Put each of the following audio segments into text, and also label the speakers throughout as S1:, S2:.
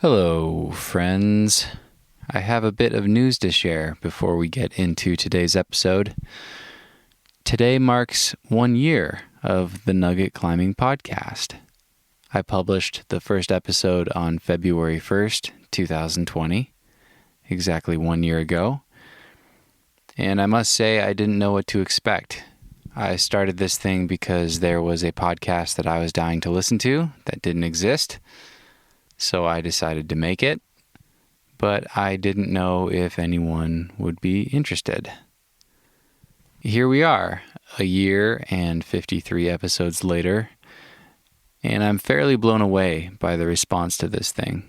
S1: Hello, friends. I have a bit of news to share before we get into today's episode. Today marks 1 year of the Nugget Climbing Podcast. I published the first episode on February 1st, 2020, exactly 1 year ago. And I must say I didn't know what to expect. I started this thing because there was a podcast that I was dying to listen to that didn't exist. So I decided to make it, but I didn't know if anyone would be interested. Here we are, a year and 53 episodes later, and I'm fairly blown away by the response to this thing.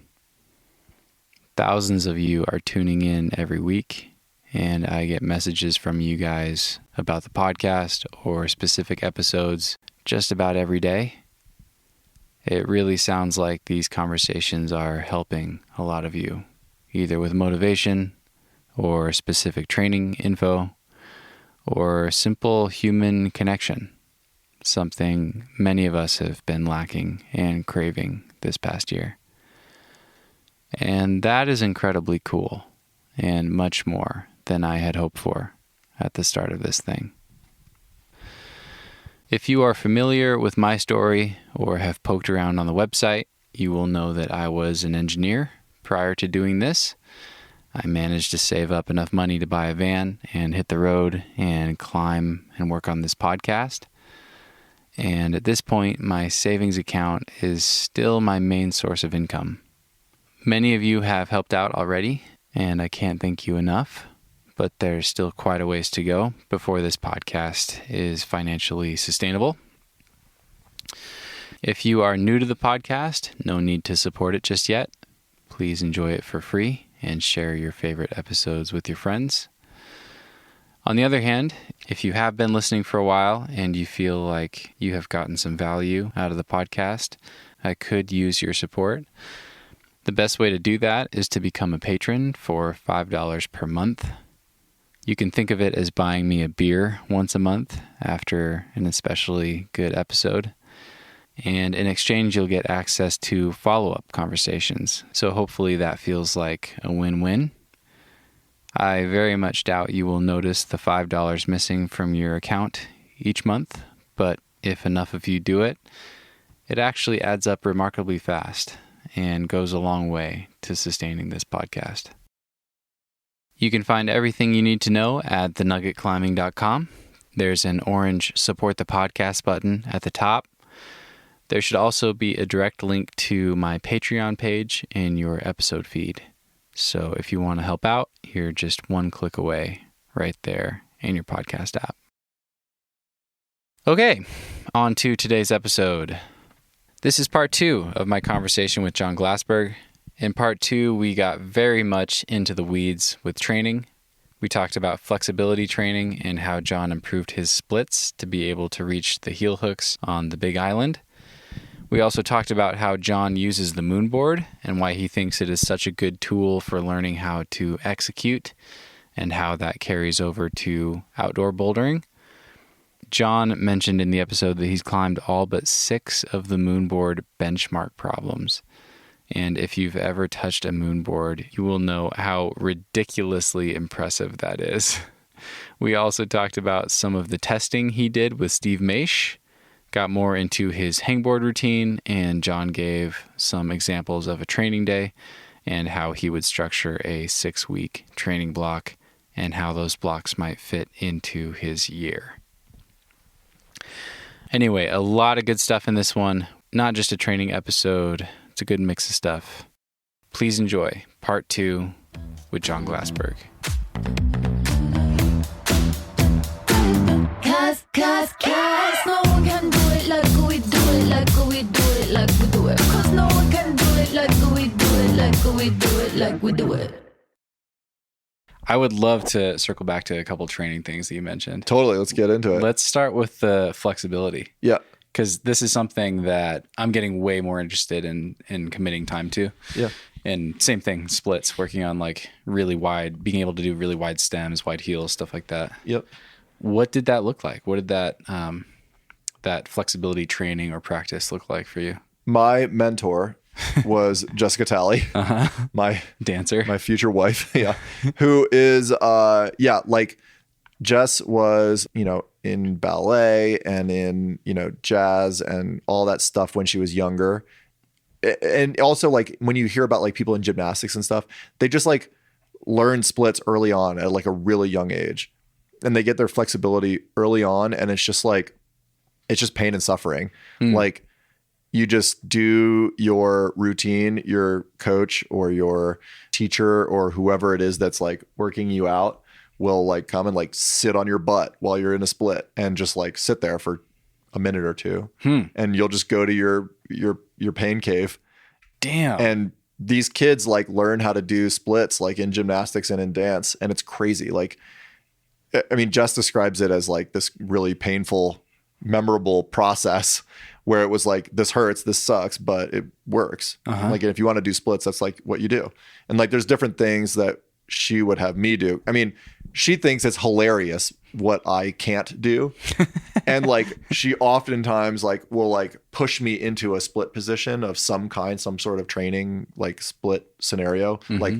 S1: Thousands of you are tuning in every week, and I get messages from you guys about the podcast or specific episodes just about every day. It really sounds like these conversations are helping a lot of you, either with motivation or specific training info or simple human connection, something many of us have been lacking and craving this past year. And that is incredibly cool and much more than I had hoped for at the start of this thing. If you are familiar with my story or have poked around on the website, you will know that I was an engineer prior to doing this. I managed to save up enough money to buy a van and hit the road and climb and work on this podcast. And at this point, my savings account is still my main source of income. Many of you have helped out already, and I can't thank you enough. But there's still quite a ways to go before this podcast is financially sustainable. If you are new to the podcast, no need to support it just yet. Please enjoy it for free and share your favorite episodes with your friends. On the other hand, if you have been listening for a while and you feel like you have gotten some value out of the podcast, I could use your support. The best way to do that is to become a patron for $5 per month. You can think of it as buying me a beer once a month after an especially good episode. And in exchange, you'll get access to follow-up conversations. So hopefully that feels like a win-win. I very much doubt you will notice the $5 missing from your account each month. But if enough of you do it, it actually adds up remarkably fast and goes a long way to sustaining this podcast. You can find everything you need to know at thenuggetclimbing.com. There's an orange Support the Podcast button at the top. There should also be a direct link to my Patreon page in your episode feed. So if you want to help out, you're just one click away right there in your podcast app. Okay, on to today's episode. This is part 2 of my conversation with Jon Glassberg. In part 2, we got very much into the weeds with training. We talked about flexibility training and how Jon improved his splits to be able to reach the heel hooks on the Big Island. We also talked about how Jon uses the MoonBoard and why he thinks it is such a good tool for learning how to execute and how that carries over to outdoor bouldering. Jon mentioned in the episode that he's climbed all but 6 of the MoonBoard benchmark problems. And if you've ever touched a MoonBoard, you will know how ridiculously impressive that is. We also talked about some of the testing he did with Steve Maisch, got more into his Hangboard routine, and Jon gave some examples of a training day and how he would structure a 6-week training block and how those blocks might fit into his year. Anyway, a lot of good stuff in this one, not just a training episode. It's a good mix of stuff. Please enjoy part 2 with Jon Glassberg.
S2: Cause no one can do it like we do it, like we do it, like we do it. Cause no one can do it like we do it, like we do it, like we do it.
S1: I would love to circle back to a couple training things that you mentioned.
S3: Totally. Let's get into it.
S1: Let's start with the flexibility.
S3: Yeah.
S1: Because this is something that I'm getting way more interested in committing time to. Yeah. And same thing, splits, working on like really wide, being able to do really wide stems, wide heels, stuff like that.
S3: Yep.
S1: What did that look like? What did that that flexibility training or practice look like for you?
S3: My mentor was Jessica Talley, my
S1: dancer,
S3: my future wife. Yeah. Who is, like Jess was, in ballet and in, jazz and all that stuff when she was younger. And also like when you hear about like people in gymnastics and stuff, they just like learn splits early on at like a really young age, and they get their flexibility early on. And it's just pain and suffering. Like you just do your routine, your coach or your teacher or whoever it is that's like working you out will like come and like sit on your butt while you're in a split and just like sit there for a minute or two. And you'll just go to your pain cave.
S1: Damn.
S3: And these kids like learn how to do splits like in gymnastics and in dance. And it's crazy. Like, I mean, Jess describes it as like this really painful, memorable process where it was like, this hurts, this sucks, but it works. Like, if you want to do splits, that's like what you do. And like, there's different things that she would have me do. I mean, she thinks it's hilarious what I can't do. And like, she oftentimes like will like push me into a split position of some kind, some sort of training, like split scenario, like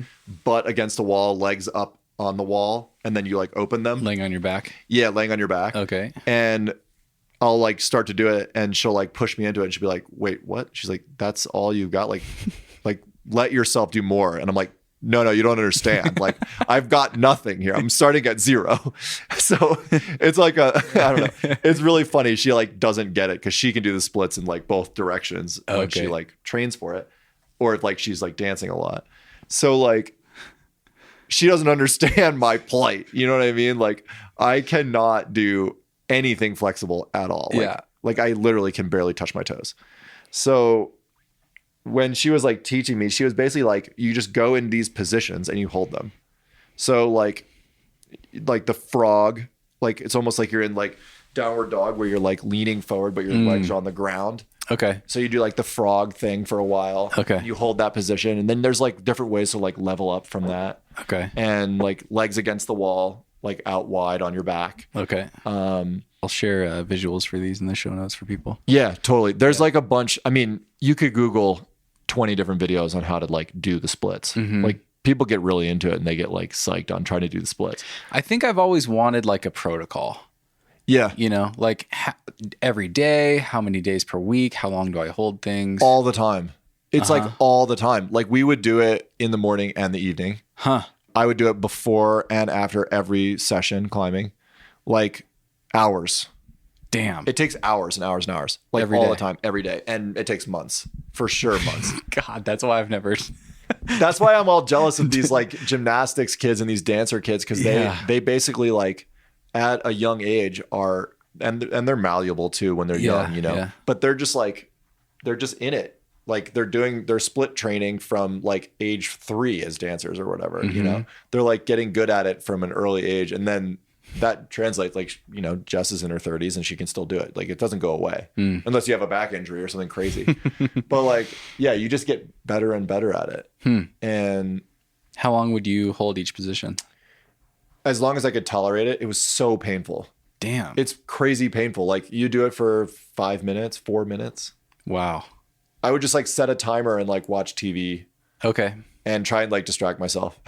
S3: butt against the wall, legs up on the wall. And then you like open them.
S1: Laying on your back.
S3: Yeah. Laying on your back.
S1: Okay.
S3: And I'll like start to do it and she'll like push me into it and she'll be like, wait, what? She's like, that's all you've got? Like let yourself do more. And I'm like, no, you don't understand. Like I've got nothing here. I'm starting at 0. So it's like I don't know. It's really funny. She like doesn't get it because she can do the splits in like both directions when she like trains for it, or if like she's like dancing a lot. So like she doesn't understand my plight. You know what I mean? Like I cannot do anything flexible at all. Like I literally can barely touch my toes. So when she was like teaching me, she was basically like, you just go in these positions and you hold them. So like the frog, like it's almost like you're in like downward dog where you're like leaning forward, but your legs are on the ground.
S1: Okay.
S3: So you do like the frog thing for a while.
S1: Okay.
S3: You hold that position. And then there's like different ways to like level up from that.
S1: Okay.
S3: And like legs against the wall, like out wide on your back.
S1: Okay. I'll share visuals for these in the show notes for people.
S3: Yeah, totally. There's like a bunch. I mean, you could Google 20 different videos on how to like do the splits. Like people get really into it and they get like psyched on trying to do the splits.
S1: I think I've always wanted like a protocol.
S3: Yeah.
S1: Like every day, how many days per week, how long do I hold things?
S3: All the time. It's like all the time. Like we would do it in the morning and the evening. I would do it before and after every session climbing, like hours.
S1: Damn.
S3: It takes hours and hours and hours, like
S1: every
S3: all
S1: day.
S3: the time, every day. And it takes months, for sure months.
S1: God, that's why I've never.
S3: That's why I'm all jealous of these like gymnastics kids and these dancer kids. Cause they basically like at a young age are, and they're malleable too when they're young, but they're just in it. Like they're split training from like age 3 as dancers or whatever, they're like getting good at it from an early age. And then that translates like, Jess is in her 30s and she can still do it. Like it doesn't go away unless you have a back injury or something crazy. But like, yeah, you just get better and better at it. And
S1: how long would you hold each position?
S3: As long as I could tolerate it. It was so painful.
S1: Damn.
S3: It's crazy painful. Like you do it for 5 minutes, 4 minutes.
S1: Wow.
S3: I would just like set a timer and like watch TV.
S1: Okay.
S3: And try and like distract myself.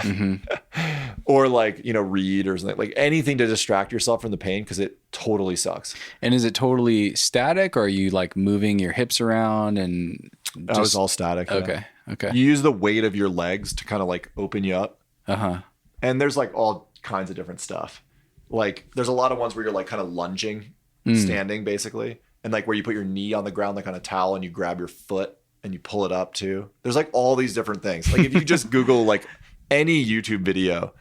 S3: Or like, read or something, like anything to distract yourself from the pain. Cause it totally sucks.
S1: And is it totally static or are you like moving your hips around and
S3: just... was all static.
S1: Okay.
S3: Yeah.
S1: Okay.
S3: You use the weight of your legs to kind of like open you up. And there's like all kinds of different stuff. Like there's a lot of ones where you're like kind of lunging, standing basically. And like where you put your knee on the ground, like on a towel and you grab your foot and you pull it up too. There's like all these different things. Like if you just Google like any YouTube video,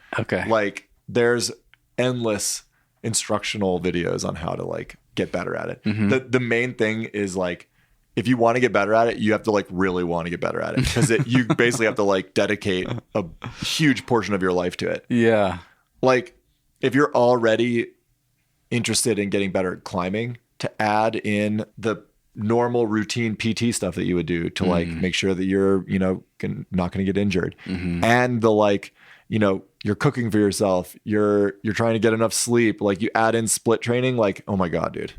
S3: like there's endless instructional videos on how to like get better at it. The main thing is like, if you want to get better at it, you have to like really want to get better at it because you basically have to like dedicate a huge portion of your life to it.
S1: Yeah.
S3: Like if you're already interested in getting better at climbing, to add in the normal routine PT stuff that you would do to like make sure that you're, not going to get injured. And the like, you're cooking for yourself. You're trying to get enough sleep. Like you add in split training, like, oh my God, dude,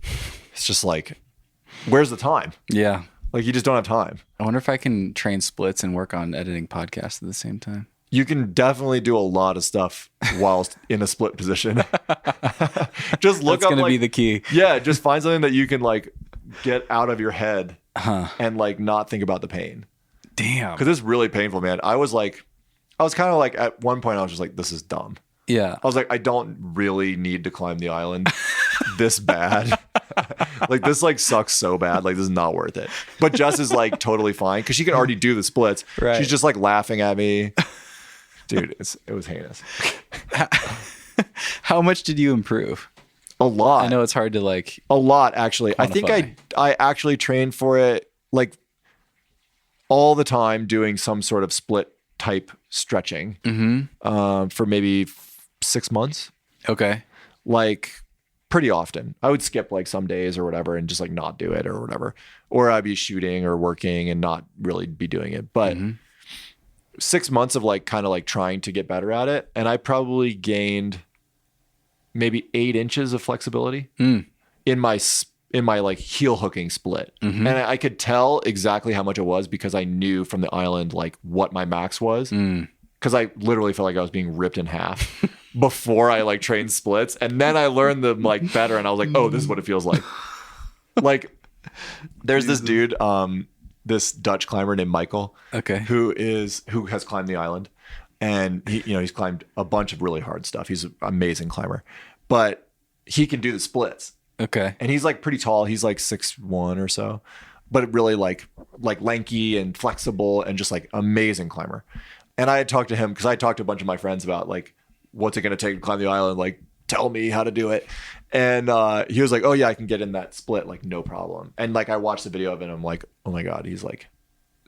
S3: it's just like, where's the time?
S1: Yeah.
S3: Like you just don't have time.
S1: I wonder if I can train splits and work on editing podcasts at the same time.
S3: You can definitely do a lot of stuff whilst in a split position. Just look
S1: That's
S3: up
S1: going to
S3: like,
S1: be the key.
S3: yeah, just find something that you can like get out of your head and like not think about the pain.
S1: Damn.
S3: Because it's really painful, man. I was kind of like at one point I was just like, this is dumb.
S1: Yeah.
S3: I was like, I don't really need to climb the island this bad. Like this like sucks so bad. Like this is not worth it. But Jess is like totally fine because she can already do the splits.
S1: Right.
S3: She's just like laughing at me. Dude, it was heinous.
S1: How much did you improve?
S3: A lot.
S1: I know it's hard to like.
S3: A lot, actually. I think
S1: quantify.
S3: I actually trained for it like all the time doing some sort of split type stretching for maybe 6 months.
S1: Okay.
S3: Like pretty often. I would skip like some days or whatever and just like not do it or whatever. Or I'd be shooting or working and not really be doing it. But 6 months of like kind of like trying to get better at it. And I probably gained maybe 8 inches of flexibility in my like heel hooking split. And I could tell exactly how much it was because I knew from the island like what my max was. Because I literally felt like I was being ripped in half before I like trained splits. And then I learned them like better and I was like, oh, this is what it feels like. Like there's this dude, this Dutch climber named Michael, who has climbed the island, and he's climbed a bunch of really hard stuff. He's an amazing climber, but he can do the splits.
S1: Okay.
S3: And he's like pretty tall. He's like 6'1" or so, but really like lanky and flexible and just like amazing climber. And I had talked to him because I talked to a bunch of my friends about like, what's it going to take to climb the island? Like, tell me how to do it. And he was like, oh yeah, I can get in that split. Like no problem. And like, I watched the video of it and I'm like, oh my God, he's like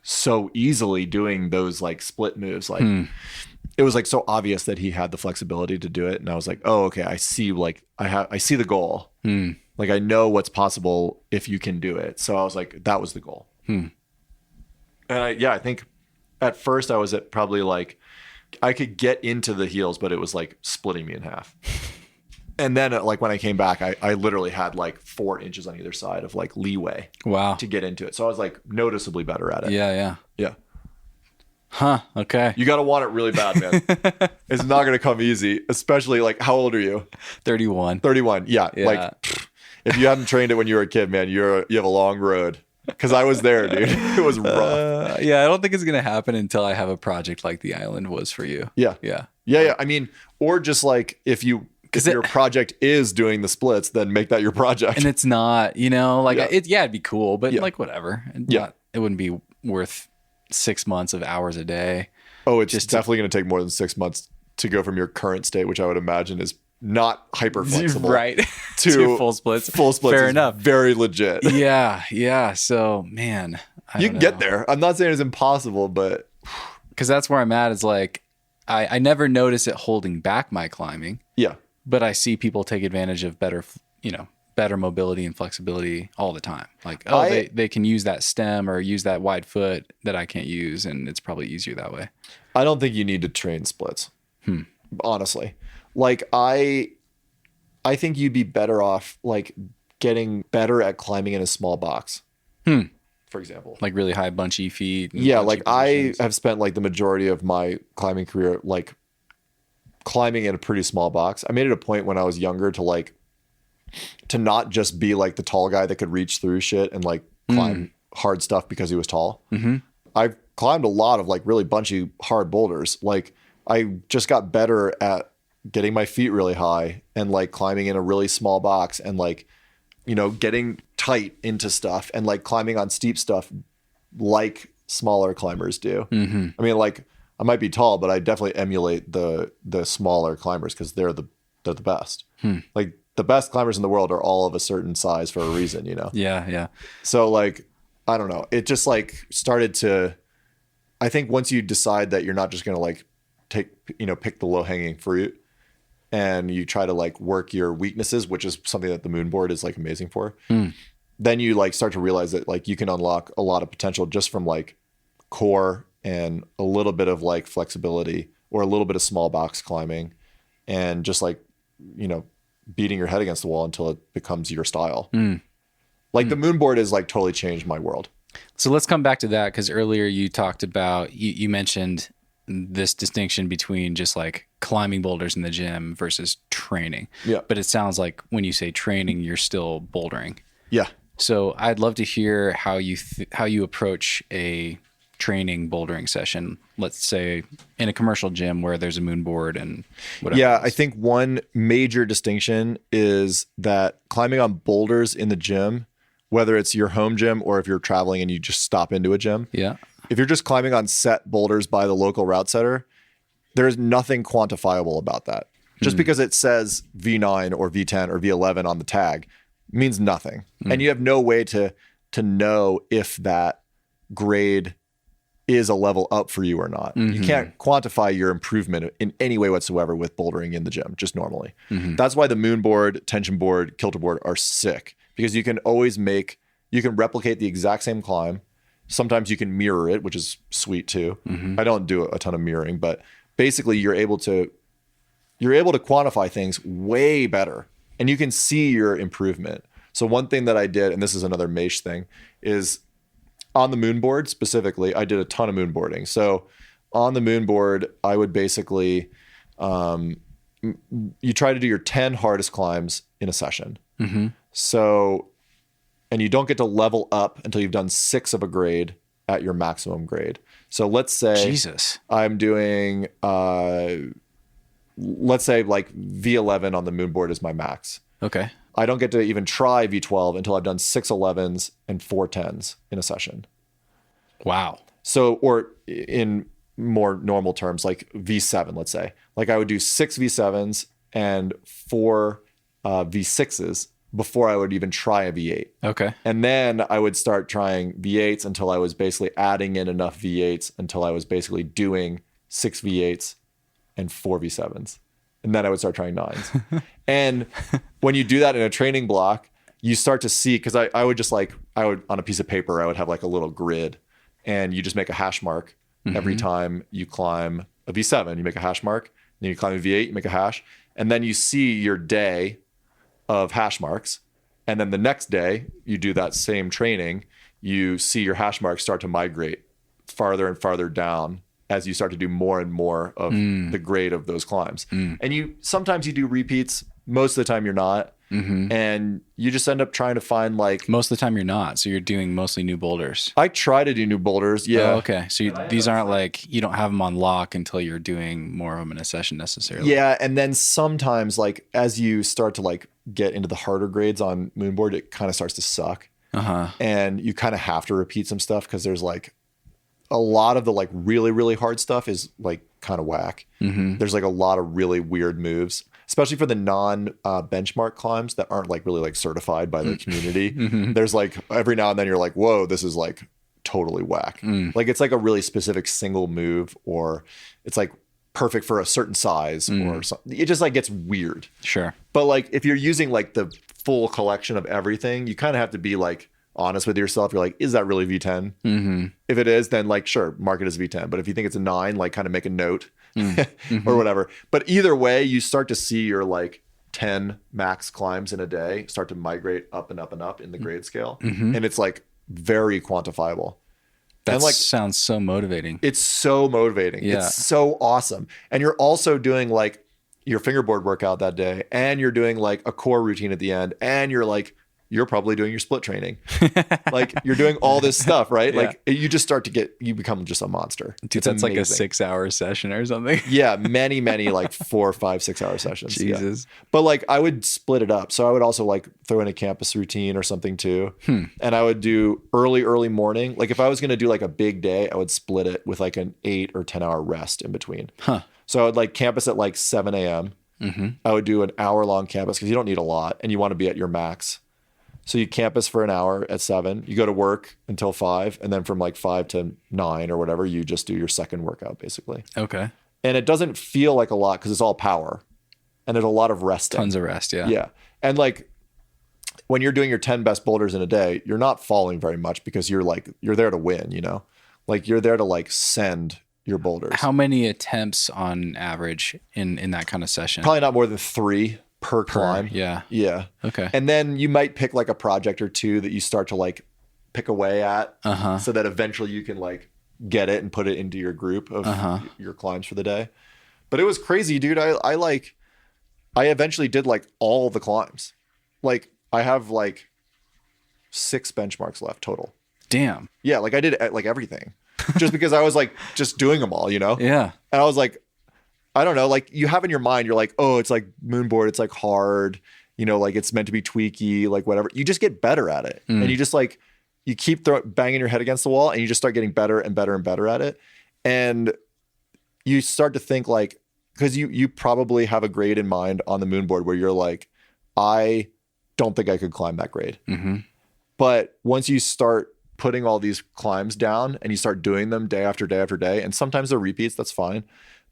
S3: so easily doing those like split moves. Like it was like so obvious that he had the flexibility to do it. And I was like, oh, okay. I see like, I see the goal. Like I know what's possible if you can do it. So I was like, that was the goal. And I think at first I was at probably like, I could get into the heels, but it was like splitting me in half. And then like when I came back, I literally had like 4 inches on either side of like leeway to get into it. So I was like noticeably better at it.
S1: Yeah.
S3: Huh.
S1: Okay.
S3: You got to want it really bad, man. It's not going to come easy, especially like, how old are you?
S1: 31.
S3: 31. Yeah. Like if you haven't trained it when you were a kid, man, you have a long road. Because I was there, dude. It was rough.
S1: Yeah, I don't think it's going to happen until I have a project like the island was for you.
S3: Yeah. I mean, or just like if your project is doing the splits, then make that your project.
S1: And it's not, like it'd be cool, but like whatever. It wouldn't be worth 6 months of hours a day.
S3: Oh, it's just definitely going to take more than 6 months to go from your current state, which I would imagine is not hyper flexible,
S1: right? to full splits.
S3: Full splits.
S1: Fair enough.
S3: Very legit.
S1: Yeah. So, man,
S3: you can get there. I'm not saying it's impossible, but
S1: because that's where I'm at. Is like I never notice it holding back my climbing.
S3: Yeah,
S1: but I see people take advantage of better mobility and flexibility all the time. Like, they can use that stem or use that wide foot that I can't use, and it's probably easier that way.
S3: I don't think you need to train splits. Honestly. Like I think you'd be better off like getting better at climbing in a small box. For example.
S1: Like really high bunchy feet.
S3: Yeah, like I have spent like the majority of my climbing career like climbing in a pretty small box. I made it a point when I was younger to not just be like the tall guy that could reach through shit and like climb hard stuff because he was tall. I've climbed a lot of like really bunchy hard boulders. Like I just got better at getting my feet really high and like climbing in a really small box and like, getting tight into stuff and like climbing on steep stuff like smaller climbers do. I mean, like I might be tall, but I definitely emulate the smaller climbers because they're the best. Like the best climbers in the world are all of a certain size for a reason,
S1: Yeah.
S3: So like, I don't know. It just like started to, I think once you decide that you're not just going to like pick the low hanging fruit, and you try to like work your weaknesses, which is something that the MoonBoard is like amazing for, then you like start to realize that like you can unlock a lot of potential just from like core and a little bit of like flexibility or a little bit of small box climbing and just like, beating your head against the wall until it becomes your style. Like the MoonBoard has like totally changed my world.
S1: So let's come back to that, because earlier you talked about, you mentioned this distinction between just like climbing boulders in the gym versus training.
S3: Yeah.
S1: But it sounds like when you say training, you're still bouldering.
S3: Yeah.
S1: So I'd love to hear how you approach a training bouldering session, let's say in a commercial gym where there's a MoonBoard and whatever.
S3: Yeah, I think one major distinction is that climbing on boulders in the gym, whether it's your home gym or if you're traveling and you just stop into a gym.
S1: Yeah.
S3: If you're just climbing on set boulders by the local route setter, there's nothing quantifiable about that. Just because it says V9 or V10 or V11 on the tag means nothing. And you have no way to know if that grade is a level up for you or not. You can't quantify your improvement in any way whatsoever with bouldering in the gym, just normally. That's why the MoonBoard, tension board, Kilter board are sick, because you can always you can replicate the exact same climb. Sometimes you can mirror it, which is sweet too. I don't do a ton of mirroring, but basically you're able to quantify things way better, and you can see your improvement. So one thing that I did, and this is another Maisch thing, is on the MoonBoard specifically, I did a ton of MoonBoarding. So on the MoonBoard, I would basically, you try to do your 10 hardest climbs in a session. So, and you don't get to level up until you've done 6 of a grade at your maximum grade. So let's say I'm doing, let's say like V11 on the MoonBoard is my max.
S1: Okay.
S3: I don't get to even try V12 until I've done 6 11s and 4 10s in a session.
S1: Wow.
S3: So, or in more normal terms, like V7, let's say, like I would do 6 V7s and 4 V6s before I would even try a V8.
S1: Okay.
S3: And then I would start trying V8s until I was basically adding in enough V8s until I was basically doing 6 V8s and 4 V7s. And then I would start trying 9s. And when you do that in a training block, you start to see, because I would on a piece of paper, I would have like a little grid, and you just make a hash mark every time you climb a V7. You make a hash mark, then you climb a V8, you make a hash, and then you see your day of hash marks. And then the next day, you do that same training, you see your hash marks start to migrate farther and farther down as you start to do more and more of the grade of those climbs. And sometimes you do repeats, most of the time you're not. And you just end up trying to find like...
S1: Most of the time you're not, so you're doing mostly new boulders.
S3: I try to do new boulders, yeah.
S1: Oh, okay, so these aren't like, you don't have them on lock until you're doing more of them in a session necessarily.
S3: Yeah, and then sometimes like as you start to like get into the harder grades on MoonBoard, it kind of starts to suck. And you kind of have to repeat some stuff, because there's like a lot of the like really, really hard stuff is like kind of whack. There's like a lot of really weird moves, especially for the non-benchmark climbs that aren't like really like certified by the community. There's like every now and then you're like, whoa, this is like totally whack. Like it's like a really specific single move, or it's like perfect for a certain size or something. It just like gets weird.
S1: Sure.
S3: But like if you're using like the full collection of everything, you kind of have to be like honest with yourself. You're like, is that really V10? If it is, then like, sure, mark it as V10. But if you think it's a 9, like kind of make a note or whatever. But either way, you start to see your like 10 max climbs in a day start to migrate up and up and up in the grade scale. And it's like very quantifiable.
S1: That
S3: and like,
S1: sounds so motivating.
S3: It's so motivating.
S1: Yeah.
S3: It's so awesome. And you're also doing like your fingerboard workout that day, and you're doing like a core routine at the end, and you're probably doing your split training. Like you're doing all this stuff, right?
S1: Yeah.
S3: Like you just you become just a monster.
S1: Dude,
S3: it's
S1: that's
S3: amazing.
S1: like a 6-hour session or something.
S3: Yeah. Many like 4, 5, 6 hour sessions.
S1: Jesus.
S3: Yeah. But like I would split it up. So I would also like throw in a campus routine or something too. And I would do early morning. Like if I was going to do like a big day, I would split it with like an 8 or 10 hour rest in between. So I would like campus at like 7 a.m. I would do an hour long campus, because you don't need a lot and you want to be at your max. So you campus for an hour at 7, you go to work until 5, and then from like 5 to 9 or whatever, you just do your second workout basically.
S1: Okay.
S3: And it doesn't feel like a lot because it's all power, and there's a lot of resting.
S1: Tons of rest. Yeah.
S3: Yeah. And like when you're doing your 10 best boulders in a day, you're not falling very much, because you're there to win, you know, like you're there to like send your boulders.
S1: How many attempts on average in that kind of session?
S3: Probably not more than 3 per climb.
S1: Yeah.
S3: Yeah.
S1: Okay.
S3: And then you might pick like a project or two that you start to like pick away at
S1: Uh-huh.
S3: so that eventually you can like get it and put it into your group of your climbs for the day. But it was crazy, dude. I eventually did like all the climbs. Like I have like 6 benchmarks left total.
S1: Damn.
S3: Yeah, like I did like everything. Just because I was like just doing them all, you know?
S1: Yeah.
S3: And I was like, I don't know, like you have in your mind, you're like, oh, it's like MoonBoard, it's like hard, you know, like it's meant to be tweaky, like whatever. You just get better at it. And you just like, you keep banging your head against the wall and you just start getting better and better and better at it. And you start to think like, because you probably have a grade in mind on the MoonBoard where you're like, I don't think I could climb that grade.
S1: Mm-hmm.
S3: But once you start putting all these climbs down and you start doing them day after day after day, and sometimes they're repeats, that's fine.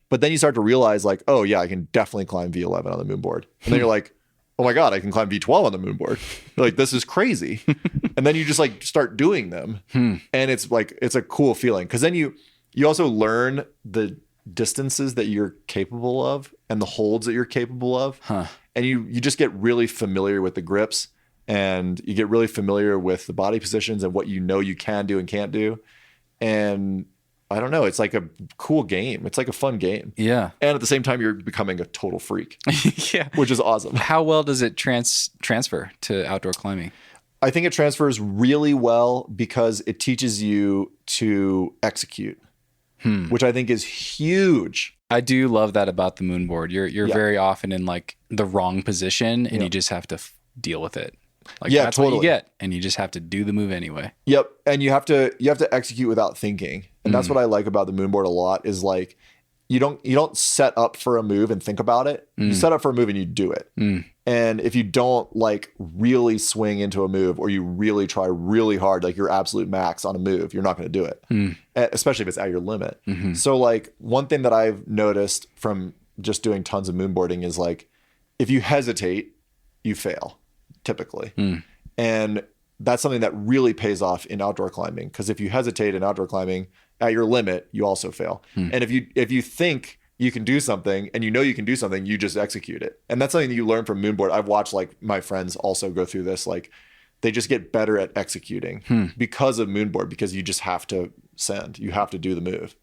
S3: But then you start to realize like, oh yeah, I can definitely climb V11 on the MoonBoard. And then you're like, oh my God, I can climb V12 on the MoonBoard. You're like, this is crazy. And then you just like start doing them. And it's like, it's a cool feeling. Cause then you also learn the distances that you're capable of and the holds that you're capable of. And you just get really familiar with the grips and you get really familiar with the body positions and what you know you can do and can't do. And I don't know, it's like a cool game. It's like a fun game.
S1: Yeah.
S3: And at the same time, you're becoming a total freak.
S1: Yeah.
S3: Which is awesome.
S1: How well does it transfer to outdoor climbing?
S3: I think it transfers really well because it teaches you to execute, which I think is huge.
S1: I do love that about the MoonBoard. You're very often in like the wrong position and you just have to deal with it. Like that's what you get, and you just have to do the move anyway.
S3: Yep, and you have to execute without thinking, and that's what I like about the MoonBoard a lot. Is like you don't set up for a move and think about it. You set up for a move and you do it. And if you don't like really swing into a move or you really try really hard, like your absolute max on a move, you're not going to do it, especially if it's at your limit. So like one thing that I've noticed from just doing tons of MoonBoarding is like if you hesitate, you fail. Typically. And that's something that really pays off in outdoor climbing. Because if you hesitate in outdoor climbing at your limit, you also fail. And if you think you can do something and you know you can do something, you just execute it. And that's something that you learn from MoonBoard. I've watched like my friends also go through this. Like they just get better at executing because of MoonBoard, because you just have to send. You have to do the move.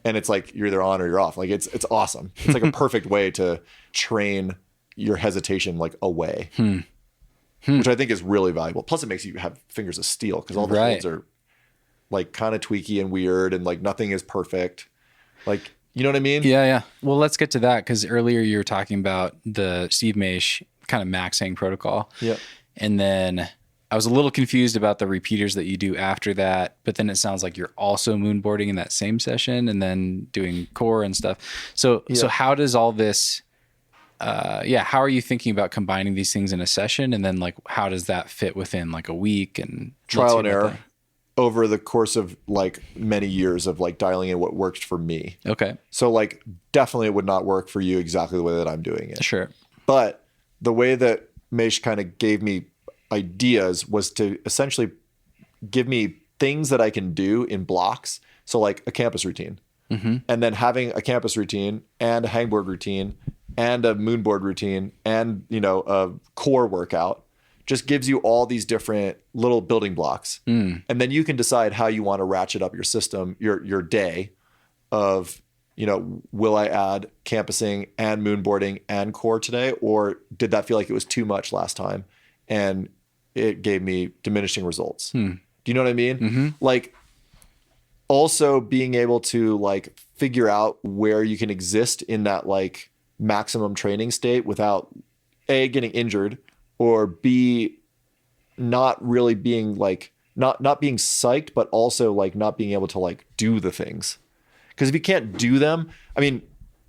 S3: And it's like you're either on or you're off. Like it's awesome. It's like a perfect way to train your hesitation like away. Which I think is really valuable. Plus it makes you have fingers of steel because all the holds are like kind of tweaky and weird and like nothing is perfect. Like, you know what I mean?
S1: Yeah. Well, let's get to that because earlier you were talking about the Steve Maisch kind of maxing protocol.
S3: Yeah.
S1: And then I was a little confused about the repeaters that you do after that, but then it sounds like you're also MoonBoarding in that same session and then doing core and stuff. So how does all this... how are you thinking about combining these things in a session? And then like, how does that fit within like a week and
S3: trial and error over the course of like many years of like dialing in what works for me.
S1: Okay.
S3: So like definitely it would not work for you exactly the way that I'm doing it.
S1: Sure.
S3: But the way that Maisch kind of gave me ideas was to essentially give me things that I can do in blocks. So like a campus routine and then having a campus routine and a hangboard routine and a MoonBoard routine and, you know, a core workout just gives you all these different little building blocks. And then you can decide how you want to ratchet up your system, your day of, you know, will I add campusing and MoonBoarding and core today? Or did that feel like it was too much last time? And it gave me diminishing results. Do you know what I mean? Like also being able to like figure out where you can exist in that like maximum training state without A, getting injured, or B, not really being like not being psyched, but also like not being able to like do the things. Because if you can't do them, I mean,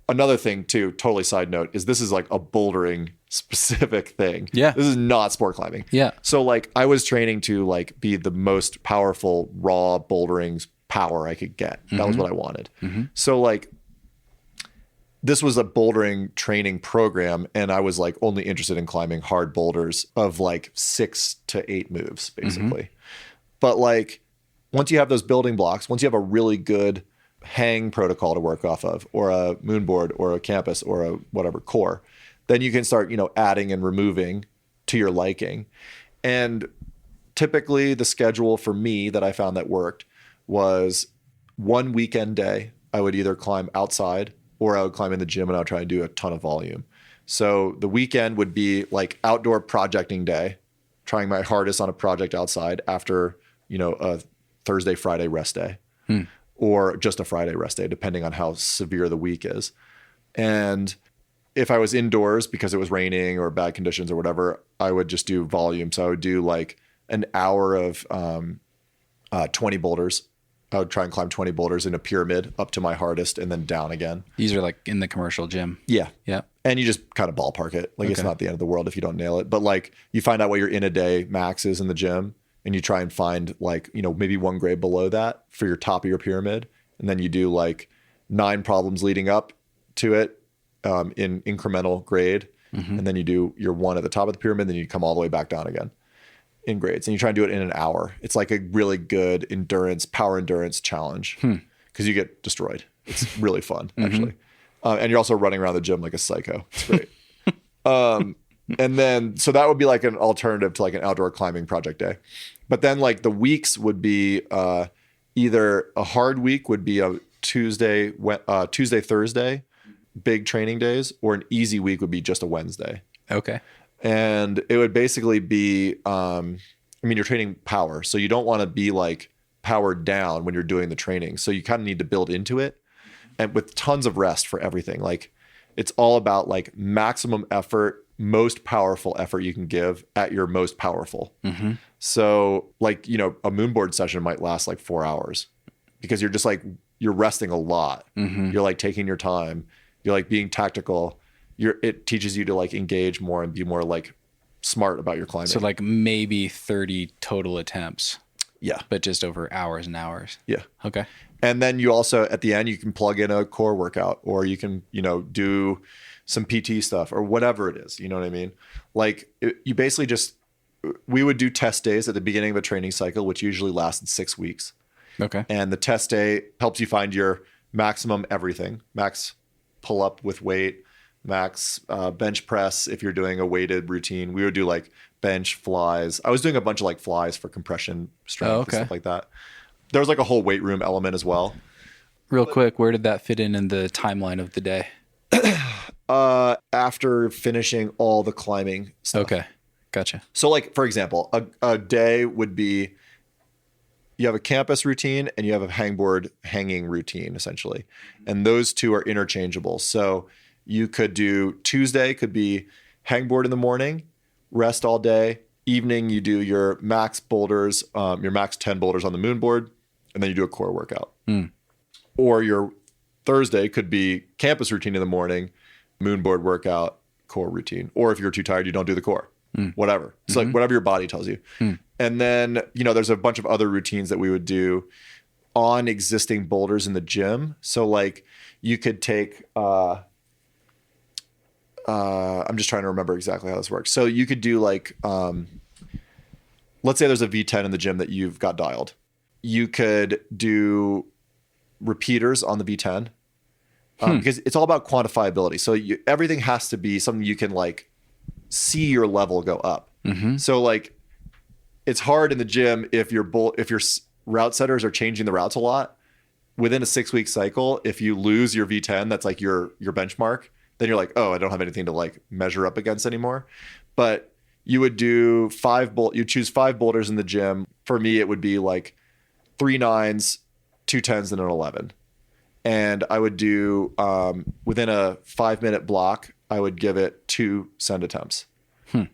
S3: another thing too, totally side note, is this is like a bouldering specific thing.
S1: Yeah.
S3: This is not sport climbing.
S1: Yeah.
S3: So like I was training to like be the most powerful raw bouldering power I could get. That was what I wanted. So like this was a bouldering training program, and I was like only interested in climbing hard boulders of like 6 to 8 moves basically. But like once you have those building blocks, once you have a really good hang protocol to work off of, or a MoonBoard or a campus or a whatever core, then you can start, you know, adding and removing to your liking. And typically the schedule for me that I found that worked was one weekend day. I would either climb outside or I would climb in the gym and I would try and do a ton of volume. So the weekend would be like outdoor projecting day, trying my hardest on a project outside after, a Thursday, Friday rest day, or just a Friday rest day, depending on how severe the week is. And if I was indoors because it was raining or bad conditions or whatever, I would just do volume. So I would do like an hour of 20 boulders. I would try and climb 20 boulders in a pyramid up to my hardest and then down again.
S1: These are like in the commercial gym.
S3: Yeah.
S1: Yeah.
S3: And you just kind of ballpark it. Like It's not the end of the world if you don't nail it. But like you find out what your in a day max is in the gym and you try and find like, maybe one grade below that for your top of your pyramid. And then you do like 9 problems leading up to it in incremental grade. And then you do your 1 at the top of the pyramid. Then you come all the way back down again in grades. And you try and do it in an hour. It's like a really good power endurance challenge because you get destroyed. It's really fun, actually. And you're also running around the gym like a psycho. It's great. And then, so that would be like an alternative to like an outdoor climbing project day. But then like the weeks would be either a hard week would be a Tuesday, Thursday, big training days, or an easy week would be just a Wednesday.
S1: Okay.
S3: And it would basically be, you're training power. So you don't want to be like powered down when you're doing the training. So you kind of need to build into it and with tons of rest for everything. Like it's all about like maximum effort, most powerful effort you can give at your most powerful. So like, a MoonBoard session might last like 4 hours because you're just like, you're resting a lot. You're like taking your time. You're like being tactical. It teaches you to like engage more and be more like smart about your climbing.
S1: So like maybe 30 total attempts.
S3: Yeah.
S1: But just over hours and hours.
S3: Yeah.
S1: Okay.
S3: And then you also, at the end, you can plug in a core workout or you can, do some PT stuff or whatever it is. You know what I mean? Like you basically we would do test days at the beginning of a training cycle, which usually lasted 6 weeks.
S1: Okay.
S3: And the test day helps you find your maximum everything, max pull up with weight, max bench press. If you're doing a weighted routine, we would do like bench flies. I was doing a bunch of like flies for compression strength and stuff like that. There was like a whole weight room element as well.
S1: Real quick, where did that fit in the timeline of the day?
S3: After finishing all the climbing stuff.
S1: Okay. Gotcha.
S3: So like, for example, a day would be, you have a campus routine and you have a hangboard hanging routine essentially. And those two are interchangeable. So you could do Tuesday could be hangboard in the morning, rest all day. Evening, you do your max boulders, your max 10 boulders on the MoonBoard, and then you do a core workout. Or your Thursday could be campus routine in the morning, MoonBoard workout, core routine. Or if you're too tired, you don't do the core. Whatever. It's like whatever your body tells you. And then, there's a bunch of other routines that we would do on existing boulders in the gym. So like you could take, I'm just trying to remember exactly how this works. So you could do like, let's say there's a V10 in the gym that you've got dialed. You could do repeaters on the V10 because it's all about quantifiability. So everything has to be something you can like see your level go up. So like it's hard in the gym if your route setters are changing the routes a lot within a 6-week cycle. If you lose your V10, that's like your benchmark. Then you're like, oh, I don't have anything to like measure up against anymore. But you would do you choose 5 boulders in the gym. For me, it would be like 3 9s, 2 10s, and an 11. And I would do within a 5-minute block, I would give it 2 send attempts.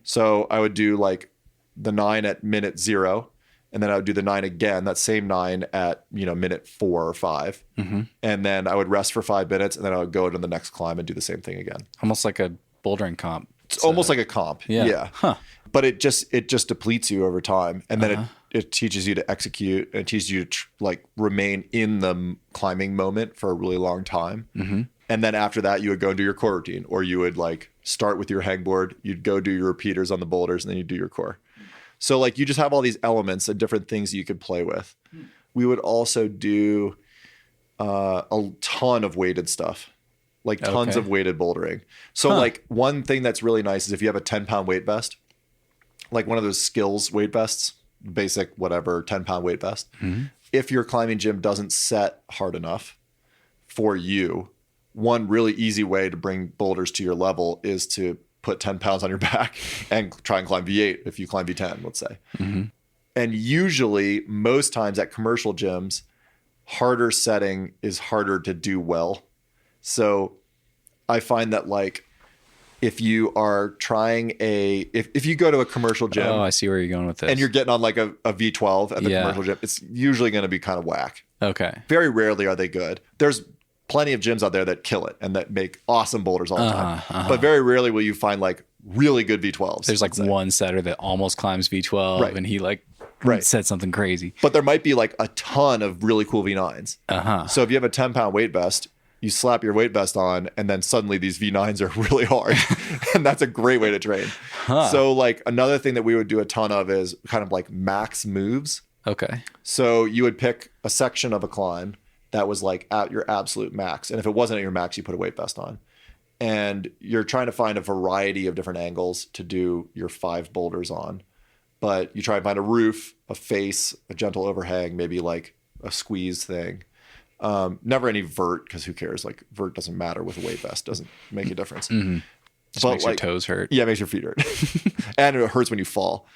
S3: So I would do like the 9 at minute 0, and then I would do the 9 again, that same 9 at minute 4 or 5, and then I would rest for 5 minutes, and then I would go to the next climb and do the same thing again.
S1: Almost like a bouldering comp.
S3: It's almost like a comp, yeah. But it just depletes you over time, and then it teaches you to execute, and it teaches you to like remain in the climbing moment for a really long time. And then after that, you would go and do your core routine, or you would like start with your hangboard, you'd go do your repeaters on the boulders, and then you do your core. So like you just have all these elements and different things you could play with. We would also do a ton of weighted stuff, like tons of weighted bouldering. So like one thing that's really nice is if you have a 10-pound weight vest, like one of those skills weight vests basic, whatever, 10-pound weight vest. If your climbing gym doesn't set hard enough for you, one really easy way to bring boulders to your level is to put 10 pounds on your back and try and climb V8 if you climb V10, let's say. And usually, most times at commercial gyms, harder setting is harder to do well. So I find that like if you are trying if you go to a commercial gym.
S1: Oh, I see where you're going with this.
S3: And you're getting on like a V12 at the commercial gym, it's usually going to be kind of whack.
S1: Okay.
S3: Very rarely are they good. There's plenty of gyms out there that kill it and that make awesome boulders all the time. But very rarely will you find like really good V12s.
S1: There's like one setter that almost climbs V12
S3: Right.
S1: and he like said something crazy.
S3: But there might be like a ton of really cool V9s. So if you have a 10-pound weight vest, you slap your weight vest on and then suddenly these V9s are really hard. And that's a great way to train. So like another thing that we would do a ton of is kind of like max moves.
S1: Okay.
S3: So you would pick a section of a climb that was like at your absolute max. And if it wasn't at your max, you put a weight vest on. And you're trying to find a variety of different angles to do your 5 boulders on. But you try and find a roof, a face, a gentle overhang, maybe like a squeeze thing. Never any vert, because who cares? Like vert doesn't matter with a weight vest. Doesn't make a difference.
S1: Just
S3: but
S1: makes
S3: like,
S1: your toes hurt.
S3: Yeah, it makes your feet hurt. And it hurts when you fall.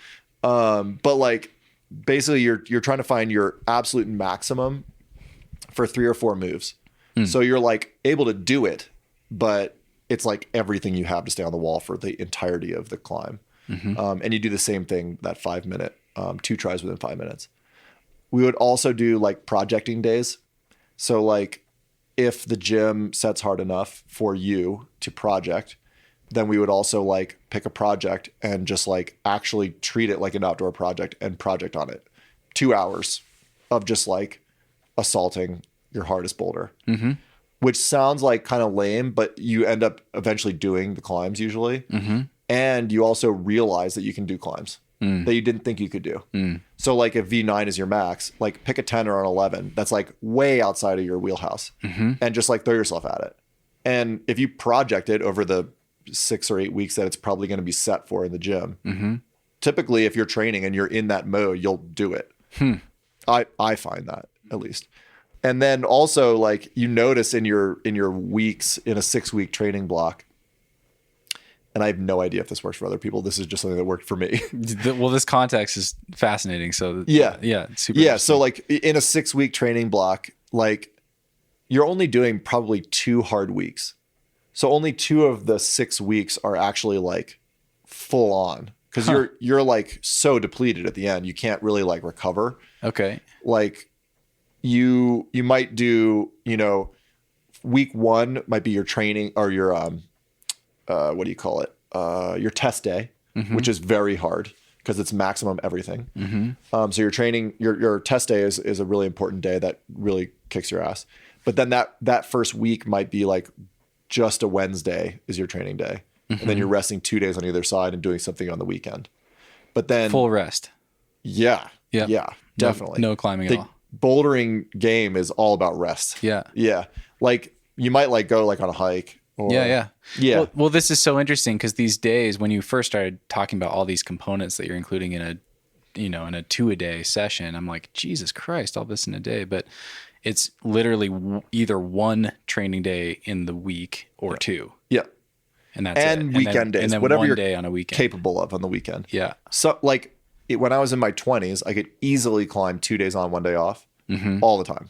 S3: But like basically you're trying to find your absolute maximum for 3 or 4 moves. So you're like able to do it, but it's like everything you have to stay on the wall for the entirety of the climb. And you do the same thing that 5-minute, 2 tries within 5 minutes. We would also do like projecting days. So like if the gym sets hard enough for you to project, then we would also like pick a project and just like actually treat it like an outdoor project and project on it. 2 hours of just like assaulting your hardest boulder, which sounds like kind of lame, but you end up eventually doing the climbs usually. And you also realize that you can do climbs that you didn't think you could do. So like if V9 is your max, like pick a 10 or an 11 that's like way outside of your wheelhouse and just like throw yourself at it. And if you project it over the 6 or 8 weeks that it's probably going to be set for in the gym, typically if you're training and you're in that mode, you'll do it. I find that at least. And then also like you notice in your weeks in a 6-week training block, and I have no idea if this works for other people. This is just something that worked for me.
S1: Well, this context is fascinating. So
S3: yeah,
S1: it's super.
S3: Yeah. So like in a 6-week training block, like you're only doing probably 2 hard weeks. So only 2 of the 6 weeks are actually like full on because you're like so depleted at the end. You can't really like recover. Okay. Like you might do, week 1 might be your training or your, what do you call it? Your test day, which is very hard because it's maximum everything. So your training, your test day is a really important day that really kicks your ass. But then that first week might be like just a Wednesday is your training day. And then you're resting 2 days on either side and doing something on the weekend. But then
S1: full rest.
S3: Yeah.
S1: Yep.
S3: Yeah, definitely.
S1: No climbing at all.
S3: Bouldering game is all about rest.
S1: Yeah.
S3: Yeah. Like you might like go like on a hike. Or, yeah.
S1: Well, this is so interesting because these days when you first started talking about all these components that you're including in a 2-a-day session, I'm like, Jesus Christ, all this in a day. But it's literally either 1 training day in the week or 2.
S3: Yeah.
S1: And that's it.
S3: Weekend days,
S1: and then
S3: whatever
S1: one
S3: you're
S1: day on a weekend.
S3: capable of on the weekend.
S1: Yeah.
S3: So like when I was in my 20s, I could easily climb 2 days on, 1 day off all the time.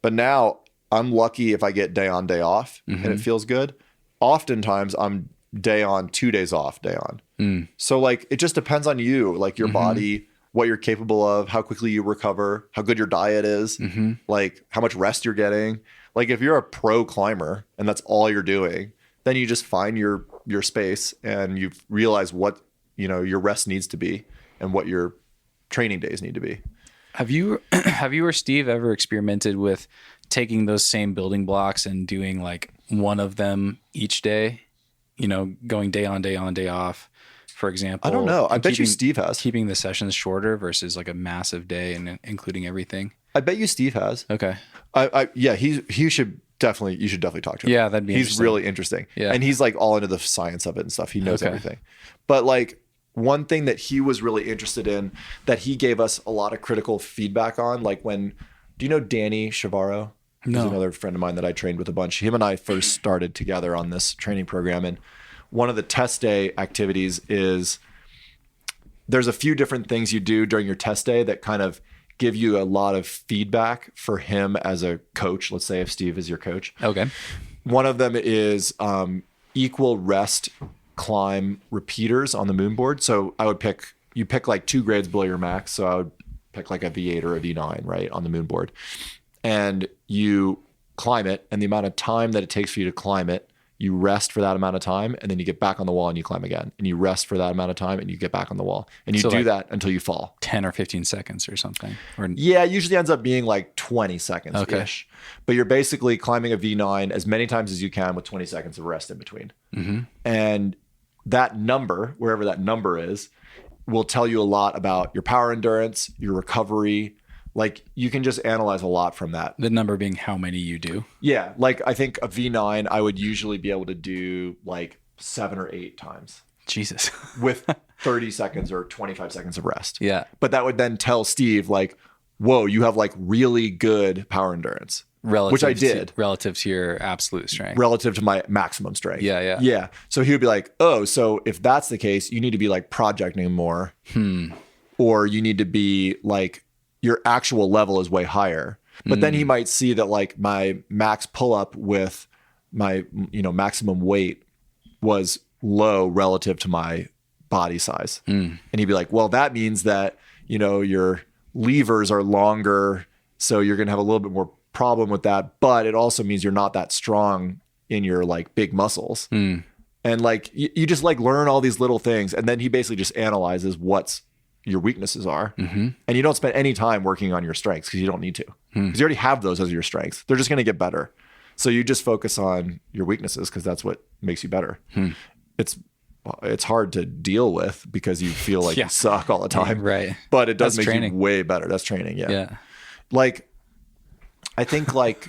S3: But now I'm lucky if I get day on, day off and it feels good. Oftentimes I'm day on, 2 days off, day on. So like, it just depends on you, like your body, what you're capable of, how quickly you recover, how good your diet is, like how much rest you're getting. Like if you're a pro climber and that's all you're doing, then you just find your space and you realize what, your rest needs to be and what your training days need to be.
S1: Have you or Steve ever experimented with taking those same building blocks and doing like one of them each day, going day on, day off, for example?
S3: I don't know. I bet you Steve has.
S1: Keeping the sessions shorter versus like a massive day and including everything.
S3: I bet you Steve has.
S1: Okay.
S3: You should definitely talk to him.
S1: Yeah, that'd be
S3: He's really interesting.
S1: Yeah.
S3: And he's like all into the science of it and stuff. He knows everything. But like one thing that he was really interested in, that he gave us a lot of critical feedback on, like do you know Danny Shavaro?
S1: No.
S3: He's another friend of mine that I trained with a bunch. Him and I first started together on this training program. And one of the test day activities is there's a few different things you do during your test day that kind of give you a lot of feedback for him as a coach. Let's say if Steve is your coach.
S1: Okay.
S3: One of them is equal rest climb repeaters on the MoonBoard. So you pick like 2 grades below your max. So I would pick like a V8 or a V9, right, on the MoonBoard. And you climb it, and the amount of time that it takes for you to climb it, you rest for that amount of time, and then you get back on the wall and you climb again. And you rest for that amount of time and you get back on the wall. And you do that until you fall.
S1: 10 or 15 seconds or something.
S3: Yeah, it usually ends up being like 20 seconds-ish.
S1: Okay.
S3: But you're basically climbing a V9 as many times as you can with 20 seconds of rest in between.
S1: Mm-hmm.
S3: And that number, wherever that number is, will tell you a lot about your power endurance, your recovery. Like you can just analyze a lot from that.
S1: The number being how many you do.
S3: Yeah. Like I think a V9, I would usually be able to do like 7 or 8 times.
S1: Jesus.
S3: With 30 seconds or 25 seconds of rest.
S1: Yeah.
S3: But that would then tell Steve like, whoa, you have like really good power endurance. Which I did.
S1: Relative to your absolute strength.
S3: Relative to my maximum strength.
S1: Yeah.
S3: Yeah. So he would be like, oh, so if that's the case, you need to be like projecting more. Or you need to be like, your actual level is way higher. But then he might see that like my max pull up with my, maximum weight was low relative to my body size. And he'd be like, well, that means that, your levers are longer. So you're going to have a little bit more problem with that. But it also means you're not that strong in your like big muscles. And like, you just like learn all these little things. And then he basically just analyzes what's your weaknesses are. And you don't spend any time working on your strengths because you don't need to. Because you already have those as your strengths. They're just going to get better. So you just focus on your weaknesses because that's what makes you better. It's hard to deal with because you feel like you suck all the time.
S1: Right.
S3: But it does make you way better. That's training. Yeah. Like, I think like,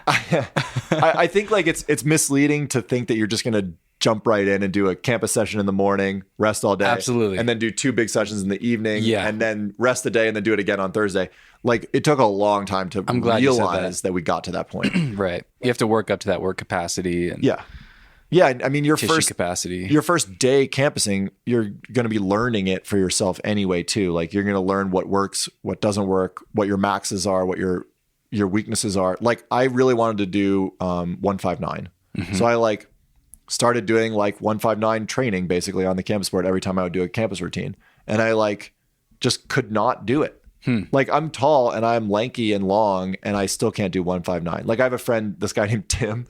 S3: I think like it's misleading to think that you're just going to jump right in and do a campus session in the morning, rest all day.
S1: Absolutely.
S3: And then do 2 big sessions in the evening.
S1: Yeah.
S3: And then rest the day and then do it again on Thursday. Like it took a long time to realize that we got to that point.
S1: Right. You have to work up to that work capacity. And
S3: Yeah. I mean, your
S1: tissue capacity.
S3: Your first day campusing, you're going to be learning it for yourself anyway, too. Like you're going to learn what works, what doesn't work, what your maxes are, what your weaknesses are. Like I really wanted to do 159. So I like started doing like 159 training basically on the campus board every time I would do a campus routine. And I like just could not do it. Like I'm tall and I'm lanky and long and I still can't do 159. Like I have a friend, this guy named Tim,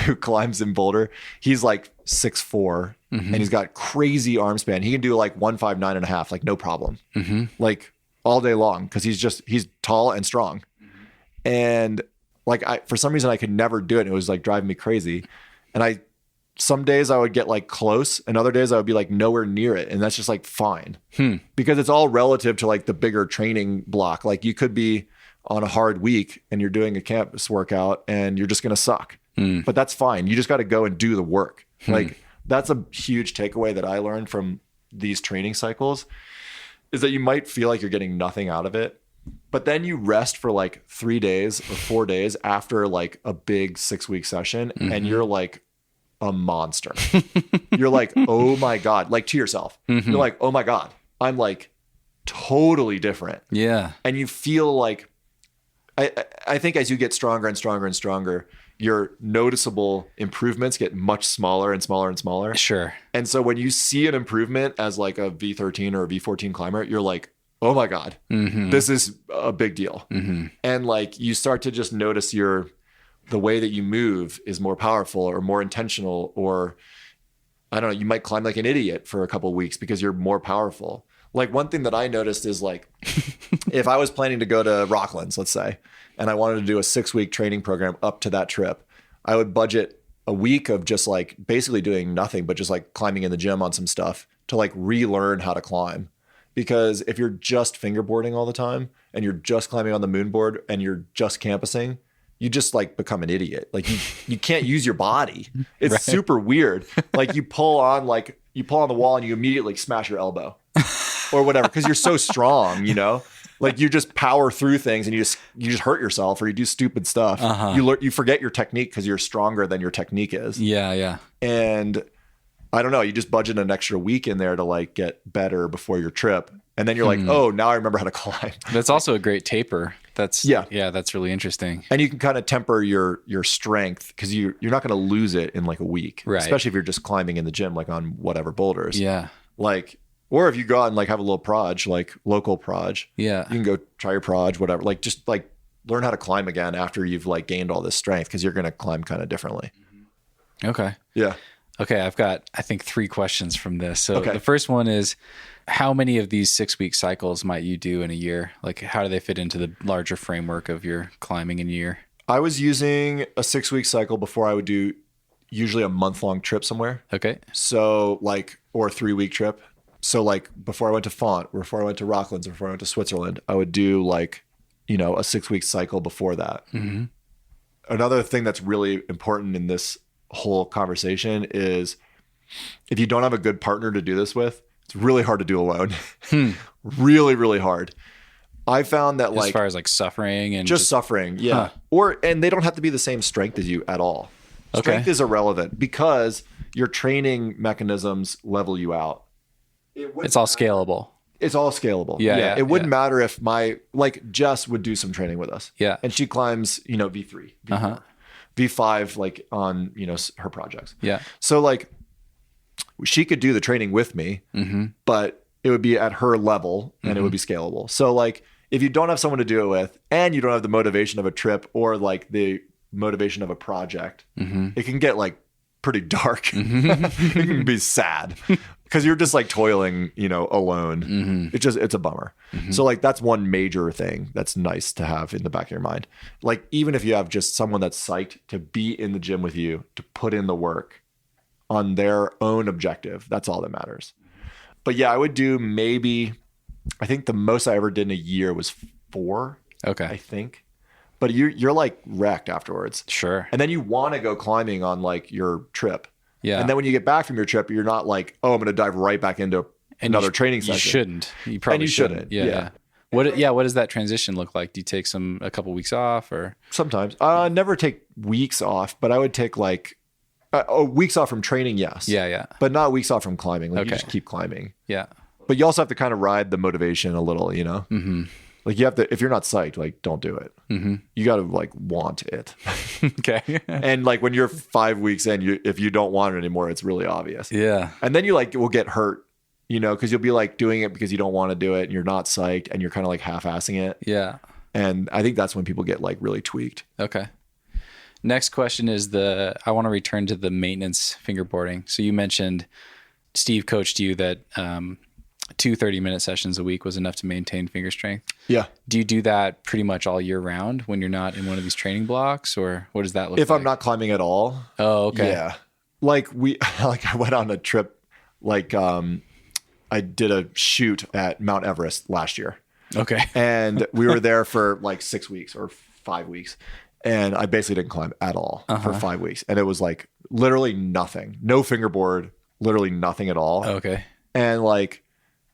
S3: who climbs in Boulder. He's like 6'4" and he's got crazy arm span. He can do like 159 and a half, like no problem. Like all day long because he's tall and strong. And like for some reason I could never do it. It was like driving me crazy. And some days I would get like close and other days I would be like nowhere near it. And that's just like fine because it's all relative to like the bigger training block. Like you could be on a hard week and you're doing a campus workout and you're just going to suck, but that's fine. You just got to go and do the work. Like that's a huge takeaway that I learned from these training cycles is that you might feel like you're getting nothing out of it, but then you rest for like 3 days or 4 days after like a big 6-week session and you're like, a monster. You're like, oh my God, like to yourself. You're like, oh my God, I'm like totally different. Yeah. And you feel like, I think as you get stronger and stronger and stronger, your noticeable improvements get much smaller and smaller and smaller.
S1: Sure.
S3: And so when you see an improvement as like a V13 or a V14 climber, you're like, oh my God, this is a big deal. And like you start to just notice the way that you move is more powerful or more intentional, or I don't know, you might climb like an idiot for a couple of weeks because you're more powerful. Like one thing that I noticed is like, if I was planning to go to Rocklands, let's say, and I wanted to do a 6-week training program up to that trip, I would budget a week of just like basically doing nothing, but just like climbing in the gym on some stuff to like relearn how to climb. Because if you're just fingerboarding all the time and you're just climbing on the MoonBoard and you're just campusing, you just like become an idiot. Like you can't use your body. It's
S1: Right.
S3: super weird. Like you pull on the wall and you immediately like, smash your elbow or whatever because you're so strong, you know. Like you just power through things and you just hurt yourself or you do stupid stuff. You forget your technique because you're stronger than your technique is.
S1: Yeah.
S3: And I don't know, you just budget an extra week in there to like get better before your trip. And then you're like, oh, now I remember how to climb.
S1: That's also a great taper. That's that's really interesting.
S3: And you can kind of temper your strength because you're not going to lose it in like a week,
S1: Right.
S3: especially if you're just climbing in the gym, like on whatever boulders.
S1: Yeah.
S3: Like, or if you go out and like have a little proj, like local proj,
S1: Yeah.
S3: you can go try your proj, whatever. Like just like learn how to climb again after you've like gained all this strength because you're going to climb kind of differently.
S1: Okay.
S3: Yeah.
S1: Okay. I've got, I think, 3 questions from this. So
S3: Okay.
S1: the first one is, how many of these 6-week cycles might you do in a year? Like, how do they fit into the larger framework of your climbing in a year?
S3: I was using a 6-week cycle before I would do usually a month-long trip somewhere.
S1: Okay.
S3: So like, or a 3-week trip. So like before I went to Font, or before I went to Rocklands, or before I went to Switzerland, I would do like, you know, a 6-week cycle before that.
S1: Mm-hmm.
S3: Another thing that's really important in this whole conversation is if you don't have a good partner to do this with, it's really hard to do alone. Really, really hard. I found that
S1: As far as like suffering and
S3: just suffering. Yeah. And they don't have to be the same strength as you at all. Strength is irrelevant because your training mechanisms level you out.
S1: it's all scalable.
S3: It's all scalable.
S1: Yeah,
S3: It wouldn't matter if like Jess would do some training with us.
S1: Yeah.
S3: And she climbs, you know, V3, V4, V5, like on, you know, her projects.
S1: Yeah.
S3: So like she could do the training with me, but it would be at her level and it would be scalable. So like if you don't have someone to do it with and you don't have the motivation of a trip or like the motivation of a project, it can get like pretty dark. It can be sad because you're just like toiling, you know, alone. It's a bummer. So like that's one major thing that's nice to have in the back of your mind. Like even if you have just someone that's psyched to be in the gym with you, to put in the work on their own objective, that's all that matters. But yeah, I would do maybe, I think the most I ever did in a year was 4.
S1: Okay.
S3: I think. But you're like wrecked afterwards.
S1: Sure.
S3: And then you want to go climbing on like your trip.
S1: Yeah.
S3: And then when you get back from your trip, you're not like, oh, I'm going to dive right back into another training session.
S1: You shouldn't. You probably shouldn't. Yeah. What does that transition look like? Do you take a couple weeks off or?
S3: Sometimes. I never take weeks off, but I would take like weeks off from training, yes.
S1: Yeah.
S3: But not weeks off from climbing. Like you just keep climbing.
S1: Yeah.
S3: But you also have to kind of ride the motivation a little, you know? Like you have to, if you're not psyched, like don't do it. You got to like want it.
S1: Okay.
S3: And like when you're 5 weeks in, if you don't want it anymore, it's really obvious.
S1: Yeah.
S3: And then you like will get hurt, you know, because you'll be like doing it because you don't want to do it and you're not psyched and you're kind of like half-assing it.
S1: Yeah.
S3: And I think that's when people get like really tweaked.
S1: Okay. Next question is I want to return to the maintenance fingerboarding. So you mentioned Steve coached you that 2 30-minute sessions a week was enough to maintain finger strength.
S3: Yeah.
S1: Do you do that pretty much all year round when you're not in one of these training blocks, or what does that look like?
S3: If I'm not climbing at all.
S1: Oh, okay.
S3: Yeah. Like I went on a trip, like I did a shoot at Mount Everest last year.
S1: Okay.
S3: And we were there for like 6 weeks or 5 weeks. And I basically didn't climb at all for 5 weeks. And it was like literally nothing, no fingerboard, literally nothing at all.
S1: Okay.
S3: And like,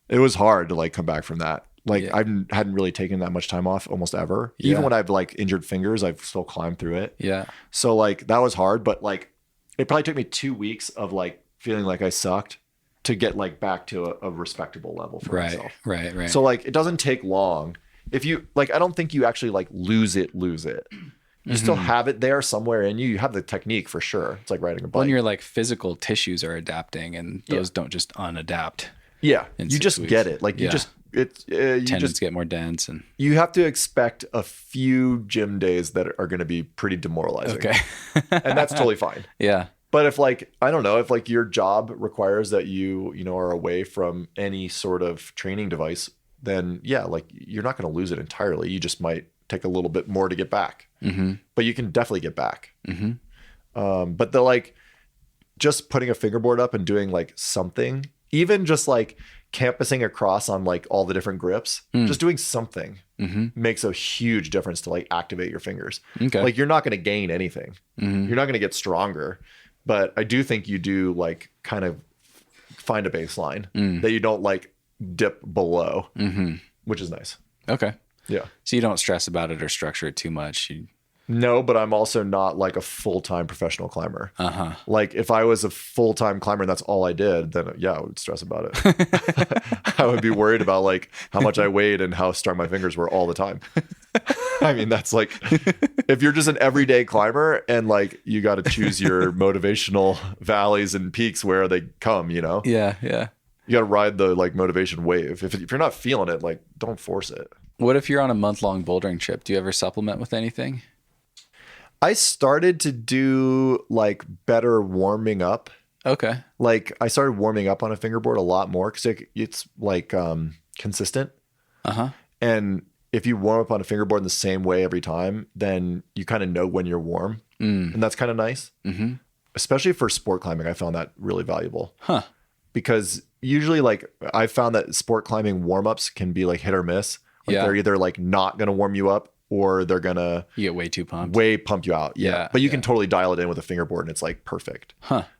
S3: it was hard to like come back from that. Like I hadn't really taken that much time off almost ever. Even when I've like injured fingers, I've still climbed through it.
S1: Yeah.
S3: So like that was hard, but like it probably took me 2 weeks of like feeling like I sucked to get like back to a respectable level for myself.
S1: Right.
S3: So like it doesn't take long. If you like, I don't think you actually like lose it. You still have it there somewhere in you. You have the technique for sure. It's like riding a bike.
S1: When your like physical tissues are adapting and those don't just unadapt.
S3: Yeah.
S1: In
S3: You
S1: 6
S3: just
S1: weeks.
S3: get it. Like you just, it's, you
S1: Tendons
S3: just
S1: get more dense and.
S3: you have to expect a few gym days that are going to be pretty demoralizing.
S1: Okay.
S3: And that's totally fine.
S1: Yeah.
S3: But if like, I don't know, if like your job requires that you know, are away from any sort of training device, then yeah, like you're not going to lose it entirely. You just might take a little bit more to get back, but you can definitely get back. But the like just putting a fingerboard up and doing like something, even just like campusing across on like all the different grips, just doing something makes a huge difference to like activate your fingers.
S1: Okay.
S3: Like you're not going to gain anything. You're not going to get stronger, but I do think you do like kind of find a baseline that you don't like dip below, which is nice.
S1: Okay.
S3: Yeah.
S1: So you don't stress about it or structure it too much.
S3: No, but I'm also not like a full-time professional climber. Like if I was a full-time climber and that's all I did, then yeah, I would stress about it. I would be worried about like how much I weighed and how strong my fingers were all the time. I mean, that's like, if you're just an everyday climber and like you got to choose your motivational valleys and peaks where they come, you know?
S1: Yeah, yeah.
S3: You got to ride the like motivation wave. If you're not feeling it, like don't force it.
S1: What if you're on a month-long bouldering trip? Do you ever supplement with anything?
S3: I started to do like better warming up.
S1: Okay.
S3: Like I started warming up on a fingerboard a lot more because it's like consistent. And if you warm up on a fingerboard in the same way every time, then you kind of know when you're warm. And that's kind of nice. Especially for sport climbing, I found that really valuable. Because usually like I found that sport climbing warm-ups can be like hit or miss. Like they're either like not going to warm you up or they're going to
S1: get way too pumped.
S3: Pump you out. Yeah. But you can totally dial it in with a fingerboard and it's like perfect.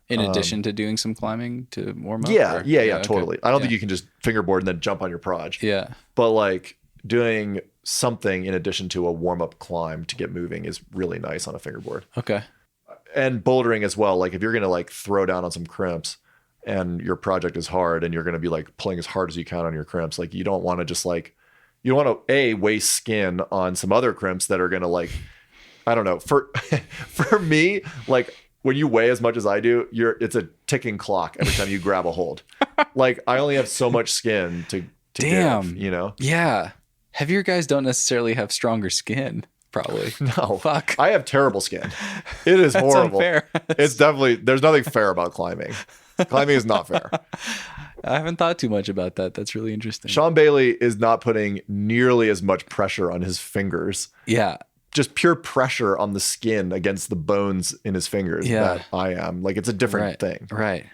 S1: In addition to doing some climbing to warm up?
S3: Yeah,
S1: Okay.
S3: totally. I don't think you can just fingerboard and then jump on your proj.
S1: Yeah.
S3: But like doing something in addition to a warm-up climb to get moving is really nice on a fingerboard.
S1: Okay.
S3: And bouldering as well. Like if you're going to like throw down on some crimps and your project is hard and you're going to be like pulling as hard as you can on your crimps, like you don't want to just like, you don't want to waste skin on some other crimps that are going to like, I don't know, for me, like when you weigh as much as I do, it's a ticking clock every time you grab a hold. Like I only have so much skin to give, you know?
S1: Yeah. Heavier guys don't necessarily have stronger skin, probably.
S3: No.
S1: Fuck.
S3: I have terrible skin. It is horrible.
S1: Unfair.
S3: It's definitely, there's nothing fair about climbing. Climbing is not fair.
S1: I haven't thought too much about that. That's really interesting.
S3: Sean Bailey is not putting nearly as much pressure on his fingers.
S1: Yeah.
S3: Just pure pressure on the skin against the bones in his fingers that I am. Like it's a different thing.
S1: Right.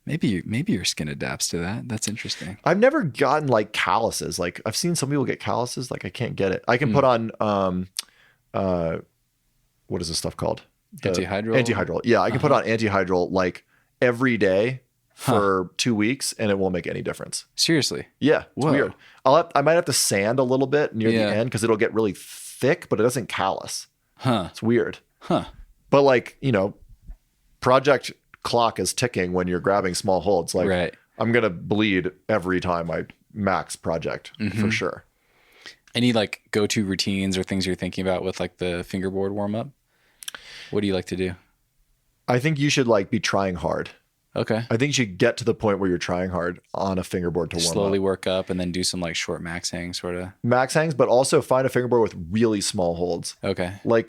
S1: Maybe your skin adapts to that. That's interesting.
S3: I've never gotten like calluses. Like I've seen some people get calluses. Like I can't get it. I can put on what is this stuff called?
S1: Antihydral?
S3: Antihydral. Yeah, I can put on antihydral like every day for 2 weeks and it won't make any difference.
S1: Seriously?
S3: Yeah, it's weird. I might have to sand a little bit near the end because it'll get really thick, but it doesn't callus. It's weird. But like, you know, project clock is ticking when you're grabbing small holds. Like I'm going to bleed every time I max project for sure.
S1: Any like go-to routines or things you're thinking about with like the fingerboard warm-up? What do you like to do?
S3: I think you should like be trying hard.
S1: Okay.
S3: I think you should get to the point where you're trying hard on a fingerboard to warm up.
S1: Slowly work up and then do some like short max hangs sort of.
S3: Max hangs, but also find a fingerboard with really small holds.
S1: Okay.
S3: Like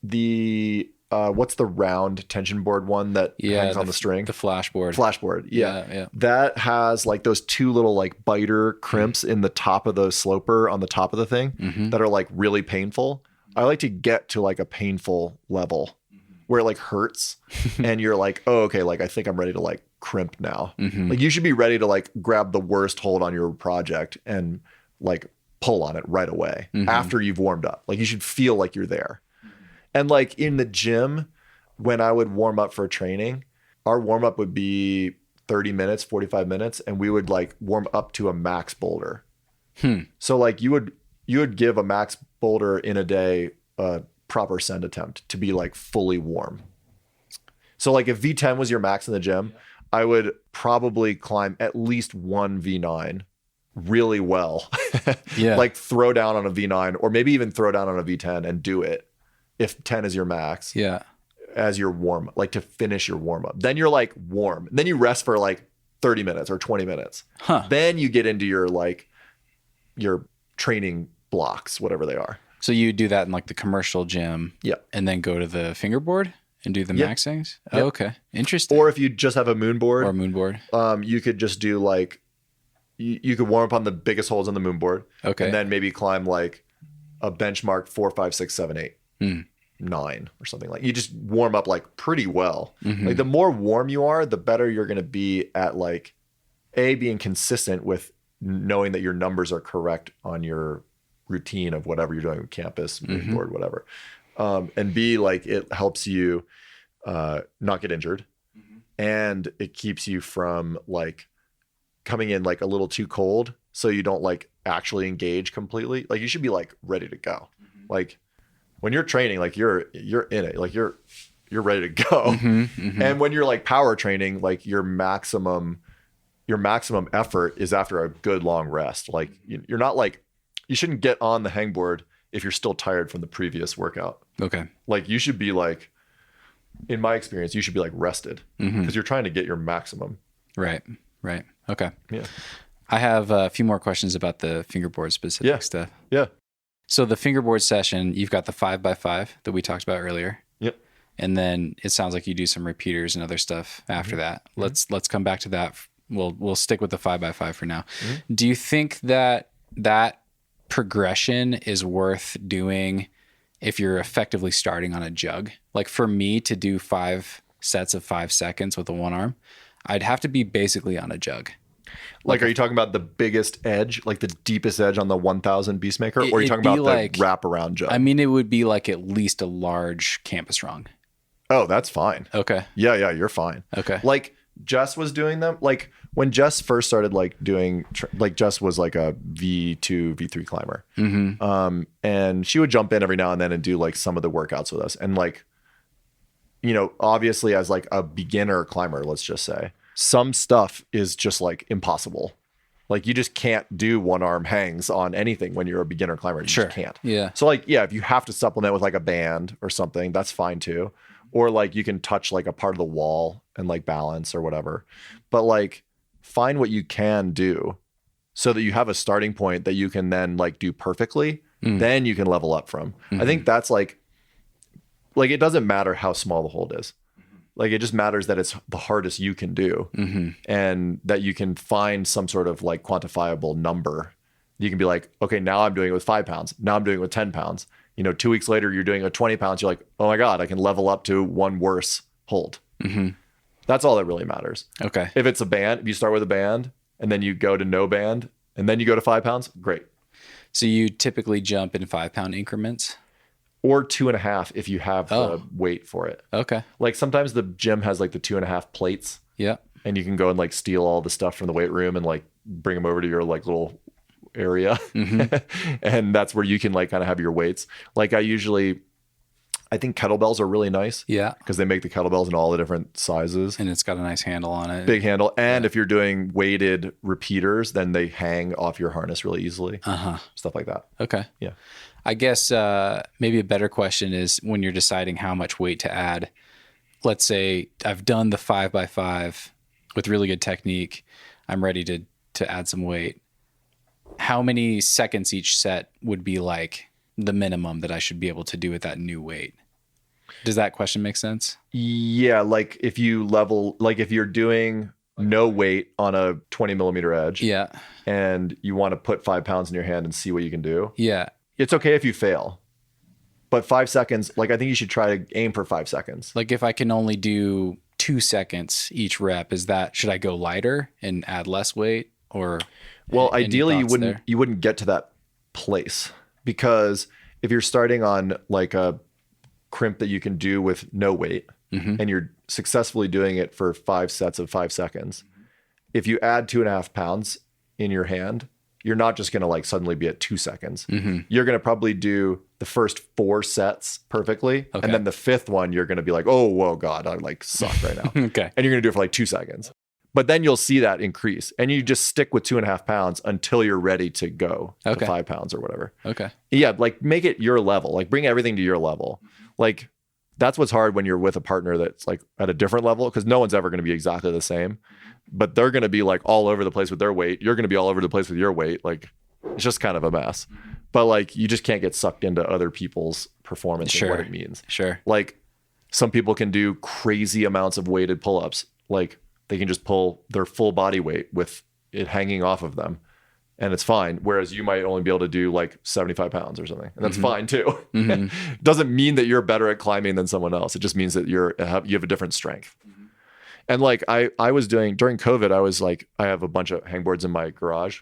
S3: the what's the round tension board one that hangs on the string?
S1: The flashboard.
S3: Flashboard. Yeah.
S1: Yeah.
S3: That has like those two little like biter crimps in the top of the sloper on the top of the thing that are like really painful. I like to get to like a painful level where it like hurts and you're like, oh, okay, like I think I'm ready to like crimp now. Like you should be ready to like grab the worst hold on your project and like pull on it right away after you've warmed up. Like you should feel like you're there. And like in the gym, when I would warm up for training, our warm up would be 30 minutes, 45 minutes, and we would like warm up to a max boulder. So like you would give a max boulder in a day a proper send attempt to be like fully warm. So like if V10 was your max in the gym, I would probably climb at least one V9 really well. Like throw down on a V9 or maybe even throw down on a V10 and do it if 10 is your max. As your warm, like to finish your warm up. Then you're like warm. Then you rest for like 30 minutes or 20 minutes. Then you get into your like your training blocks, whatever they are.
S1: So you do that in like the commercial gym. And then go to the fingerboard and do the max things? Oh, okay. Interesting.
S3: Or if you just have a MoonBoard.
S1: Or MoonBoard.
S3: You could just do like, you could warm up on the biggest holes on the MoonBoard.
S1: Okay.
S3: And then maybe climb like a benchmark 4, 5, 6, 7, 8, 9 or something. Like you just warm up like pretty well. Like the more warm you are, the better you're going to be at like being consistent with knowing that your numbers are correct on your routine of whatever you're doing with campus, MoonBoard, whatever. And B, like it helps you not get injured. And it keeps you from like coming in like a little too cold. So you don't like actually engage completely. Like you should be like ready to go. Like when you're training, like you're in it, like you're ready to go. And when you're like power training, like your maximum effort is after a good long rest. Like you're not like, you shouldn't get on the hangboard if you're still tired from the previous workout.
S1: Okay.
S3: Like you should be like, in my experience, you should be like rested because you're trying to get your maximum.
S1: Right. Okay.
S3: Yeah.
S1: I have a few more questions about the fingerboard specific stuff.
S3: Yeah.
S1: So the fingerboard session, you've got the 5x5 that we talked about earlier.
S3: Yep.
S1: And then it sounds like you do some repeaters and other stuff after that. Let's come back to that. We'll stick with the 5x5 for now. Do you think that progression is worth doing if you're effectively starting on a jug? Like for me to do 5 sets of 5 seconds with a one arm, I'd have to be basically on a jug.
S3: Like, are you talking about the biggest edge, like the deepest edge on the 1000 Beastmaker? Or are you talking about like, the wraparound jug?
S1: I mean, it would be like at least a large campus rung.
S3: Oh, that's fine.
S1: Okay.
S3: Yeah, you're fine.
S1: Okay.
S3: Like Jess was doing them. Like when Jess first started like doing, like Jess was like a V2, V3 climber. And she would jump in every now and then and do like some of the workouts with us. And like, you know, obviously as like a beginner climber, let's just say, some stuff is just like impossible. Like you just can't do one arm hangs on anything when you're a beginner climber. You just can't.
S1: Yeah.
S3: So like, yeah, if you have to supplement with like a band or something, that's fine too. Or like you can touch like a part of the wall and like balance or whatever. But like find what you can do so that you have a starting point that you can then like do perfectly. Then you can level up from. I think that's like it doesn't matter how small the hold is. Like it just matters that it's the hardest you can do and that you can find some sort of like quantifiable number. You can be like, okay, now I'm doing it with 5 pounds. Now I'm doing it with 10 pounds. You know, 2 weeks later, you're doing a 20 pounds. You're like, oh my God, I can level up to one worse hold. That's all that really matters.
S1: Okay.
S3: If it's a band, if you start with a band and then you go to no band and then you go to 5 pounds, great.
S1: So you typically jump in 5 pound increments?
S3: Or 2.5 if you have the weight for it.
S1: Okay.
S3: Like sometimes the gym has like the 2.5 plates.
S1: Yeah.
S3: And you can go and like steal all the stuff from the weight room and like bring them over to your like little area. And that's where you can like kind of have your weights. Like I think kettlebells are really nice.
S1: Yeah.
S3: Because they make the kettlebells in all the different sizes.
S1: And it's got a nice handle on it.
S3: Big handle. And if you're doing weighted repeaters, then they hang off your harness really easily. Stuff like that.
S1: Okay.
S3: Yeah.
S1: I guess maybe a better question is when you're deciding how much weight to add. Let's say I've done the 5x5 with really good technique. I'm ready to add some weight. How many seconds each set would be like the minimum that I should be able to do with that new weight? Does that question make sense?
S3: Yeah. Like if you're doing no weight on a 20 millimeter edge.
S1: Yeah.
S3: And you want to put 5 pounds in your hand and see what you can do.
S1: Yeah.
S3: It's okay if you fail, but 5 seconds, like I think you should try to aim for 5 seconds.
S1: Like if I can only do 2 seconds each rep, should I go lighter and add less weight or?
S3: Well, ideally you wouldn't get to that place because if you're starting on like a crimp that you can do with no weight and you're successfully doing it for 5 sets of 5 seconds, if you add 2.5 pounds in your hand, you're not just going to like suddenly be at 2 seconds. You're going to probably do the first 4 sets perfectly.
S1: Okay.
S3: And then the 5th one, you're going to be like, oh, whoa, God, I like suck right now.
S1: Okay.
S3: And you're going to do it for like 2 seconds. But then you'll see that increase and you just stick with 2.5 pounds until you're ready to go to 5 pounds or whatever.
S1: Okay.
S3: Yeah. Like make it your level, like bring everything to your level. Like that's what's hard when you're with a partner that's like at a different level because no one's ever going to be exactly the same. But they're going to be like all over the place with their weight. You're going to be all over the place with your weight. Like it's just kind of a mess. But like you just can't get sucked into other people's performance and what it means.
S1: Sure.
S3: Like some people can do crazy amounts of weighted pull-ups. Like they can just pull their full body weight with it hanging off of them and it's fine. Whereas you might only be able to do like 75 pounds or something. And that's fine too. Doesn't mean that you're better at climbing than someone else. It just means that you have a different strength. And like I was doing during COVID, I was like, I have a bunch of hangboards in my garage.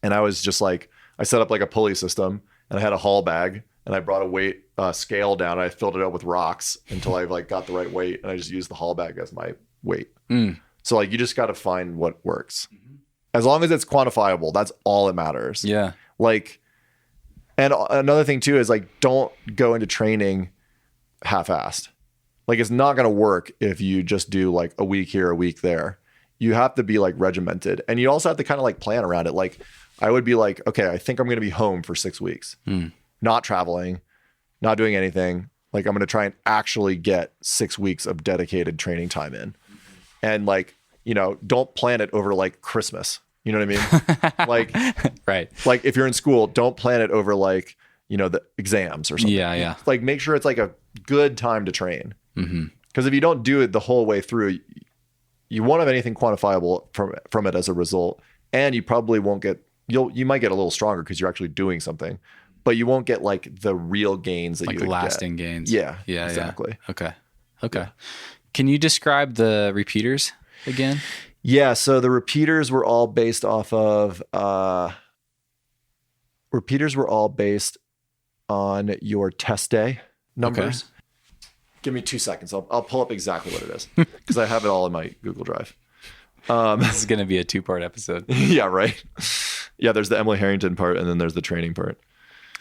S3: And I was just like, I set up like a pulley system and I had a haul bag and I brought a weight scale down. And I filled it up with rocks until I like got the right weight. And I just used the haul bag as my weight. So like, you just got to find what works. As long as it's quantifiable, that's all that matters.
S1: Yeah.
S3: Like, and another thing too is like, don't go into training half-assed. Like it's not going to work if you just do like a week here, a week there. You have to be like regimented. And you also have to kind of like plan around it. Like I would be like, okay, I think I'm going to be home for 6 weeks, not traveling, not doing anything. Like I'm going to try and actually get 6 weeks of dedicated training time in. And like, you know, don't plan it over like Christmas. You know what I mean? Like,
S1: right.
S3: Like if you're in school, don't plan it over like, you know, the exams or something.
S1: Yeah.
S3: Like make sure it's like a good time to train. Because if you don't do it the whole way through, you won't have anything quantifiable from it as a result. And you probably won't get, you might get a little stronger because you're actually doing something, but you won't get like the real gains that
S1: like
S3: you would
S1: lasting
S3: get.
S1: gains.
S3: Yeah,
S1: Yeah.
S3: exactly.
S1: Okay. Can you describe the repeaters again?
S3: Yeah. So the repeaters were all based off of, on your test day numbers. Okay. Give me 2 seconds. I'll pull up exactly what it is because I have it all in my Google Drive.
S1: This is going to be a 2-part episode.
S3: Yeah, right. Yeah, there's the Emily Harrington part and then there's the training part.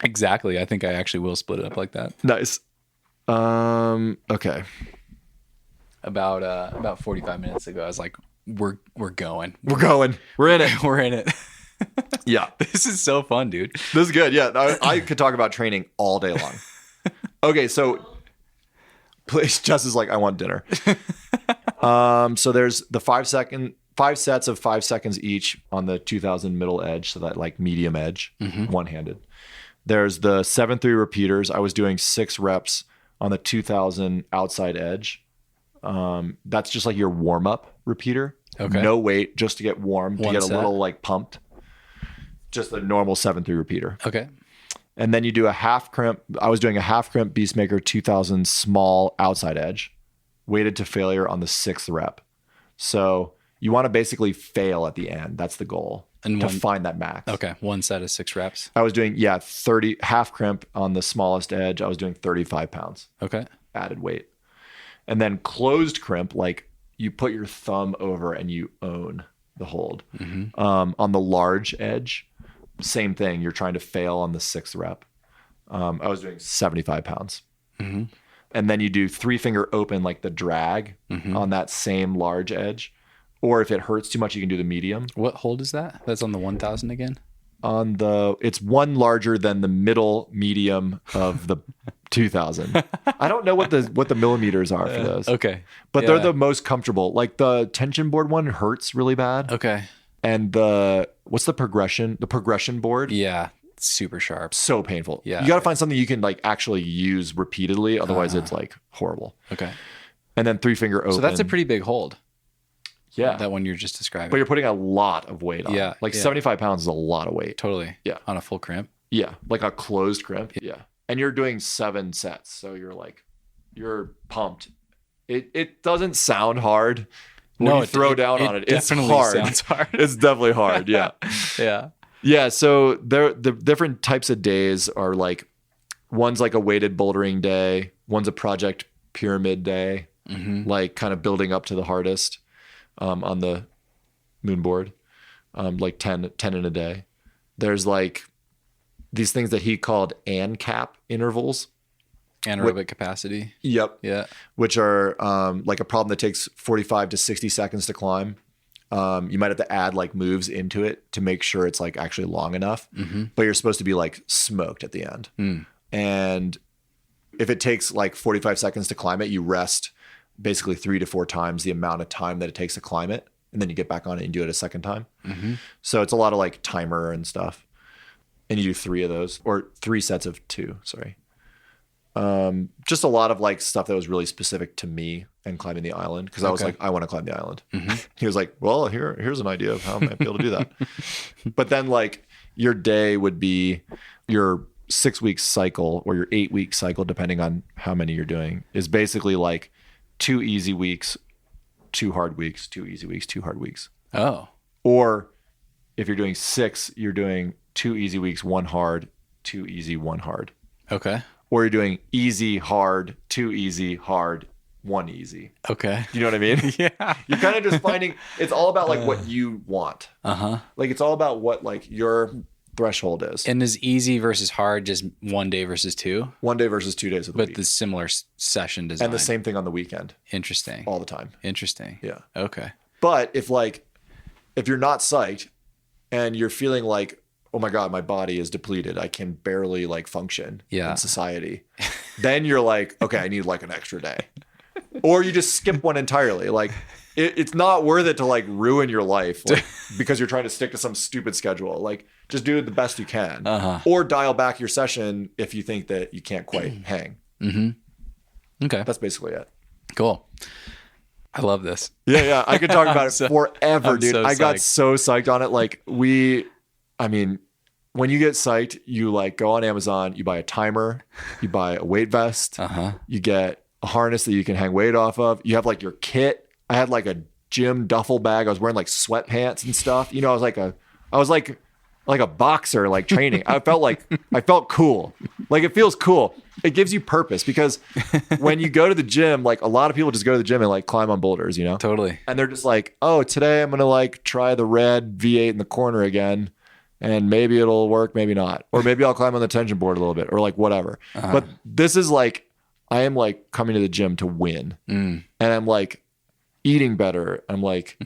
S1: Exactly. I think I actually will split it up like that.
S3: Nice. Okay.
S1: About 45 minutes ago, I was like, we're going.
S3: We're in it.
S1: We're in it.
S3: Yeah.
S1: This is so fun, dude.
S3: This is good. Yeah. I could talk about training all day long. Okay. So please, Jess is like, I want dinner. So there's the 5 sets of 5 seconds each on the 2000 middle edge. So that like medium edge, one-handed. There's the 7-3 repeaters. I was doing 6 reps on the 2000 outside edge. That's just like your warm up repeater.
S1: Okay.
S3: No weight, just to get warm, to get a little like pumped. Just a normal 7-3 repeater.
S1: Okay.
S3: And then you do a half crimp. I was doing a half crimp Beastmaker 2000 small outside edge, weighted to failure on the 6th rep. So you want to basically fail at the end. That's the goal. And to find that max.
S1: Okay. 1 set of 6 reps.
S3: I was doing, 30 half crimp on the smallest edge. I was doing 35 pounds.
S1: Okay.
S3: Added weight. And then closed crimp, like you put your thumb over and you own the hold. On the large edge, same thing. You're trying to fail on the 6th rep. I was doing 75 pounds. And then you do 3-finger open, like the drag on that same large edge. Or if it hurts too much, you can do the medium.
S1: What hold is that? That's on the 1000 again?
S3: It's one larger than the middle medium of the 2000. I don't know what the millimeters are for those.
S1: Okay.
S3: But they're the most comfortable. Like the tension board one hurts really bad.
S1: Okay.
S3: And what's the progression? The progression board?
S1: Yeah. Super sharp.
S3: So painful.
S1: Yeah.
S3: You got to find something you can like actually use repeatedly. Otherwise it's like horrible.
S1: Okay.
S3: And then 3-finger open.
S1: So that's a pretty big hold.
S3: Yeah.
S1: That one you're just describing.
S3: But you're putting a lot of weight on.
S1: Yeah.
S3: Like 75 pounds is a lot of weight.
S1: Totally.
S3: Yeah.
S1: On a full crimp.
S3: Yeah. Like a closed crimp. Yeah. And you're doing 7 sets. So you're pumped. It doesn't sound hard. When you throw down on it. It's hard.
S1: Sounds hard.
S3: It's definitely hard. Yeah.
S1: Yeah.
S3: Yeah. So the different types of days are like, one's like a weighted bouldering day. One's a project pyramid day. Like kind of building up to the hardest. On the MoonBoard, like 10 in a day. There's like these things that he called ANCAP intervals.
S1: Anaerobic capacity.
S3: Yep.
S1: Yeah. Which
S3: are like a problem that takes 45 to 60 seconds to climb. You might have to add like moves into it to make sure it's like actually long enough, but you're supposed to be like smoked at the end. And if it takes like 45 seconds to climb it, you rest basically 3 to 4 times the amount of time that it takes to climb it. And then you get back on it and do it a second time. So it's a lot of like timer and stuff. And you do 3 of those, or 3 sets of 2, sorry. Just a lot of like stuff that was really specific to me and climbing the island. Cause I was like, I want to climb the island. He was like, well, here's an idea of how I might be able to do that. But then like your day would be your 6-week cycle or your 8-week cycle, depending on how many you're doing, is basically like 2 easy weeks, 2 hard weeks, 2 easy weeks, 2 hard weeks.
S1: Oh.
S3: Or if you're doing 6, you're doing 2 easy weeks, 1 hard, 2 easy, 1 hard.
S1: Okay.
S3: Or you're doing easy, hard, 2 easy, hard, 1 easy.
S1: Okay.
S3: You know what I mean?
S1: Yeah.
S3: You're kind of just finding, it's all about like what you want.
S1: Uh-huh.
S3: Like it's all about what like your threshold is.
S1: And is easy versus hard just 1 day versus 2?
S3: 1 day versus 2 days of the
S1: But
S3: week.
S1: the similar session design.
S3: And the same thing on the weekend.
S1: Interesting.
S3: All the time.
S1: Interesting.
S3: Yeah.
S1: Okay.
S3: But if you're not psyched and you're feeling like, oh my God, my body is depleted, I can barely like function in society, then you're like, okay, I need like an extra day. Or you just skip one entirely. Like it's not worth it to like ruin your life like, because you're trying to stick to some stupid schedule. Like just do it the best you can. Or dial back your session if you think that you can't quite hang.
S1: Mm-hmm. Okay.
S3: That's basically it.
S1: Cool. I love this.
S3: Yeah. I could talk about it forever, dude.
S1: So
S3: I got
S1: psyched.
S3: so psyched on it. Like when you get psyched, you like go on Amazon, you buy a timer, you buy a weight vest, you get a harness that you can hang weight off of. You have like your kit. I had like a gym duffel bag. I was wearing like sweatpants and stuff. You know, I was like a boxer, like training. I felt cool. Like it feels cool. It gives you purpose because when you go to the gym, like a lot of people just go to the gym and like climb on boulders, you know?
S1: Totally.
S3: And they're just like, oh, today I'm going to like try the red V8 in the corner again. And maybe it'll work, maybe not. Or maybe I'll climb on the tension board a little bit or like whatever. But this is like, I am like coming to the gym to win. And I'm like eating better. I'm like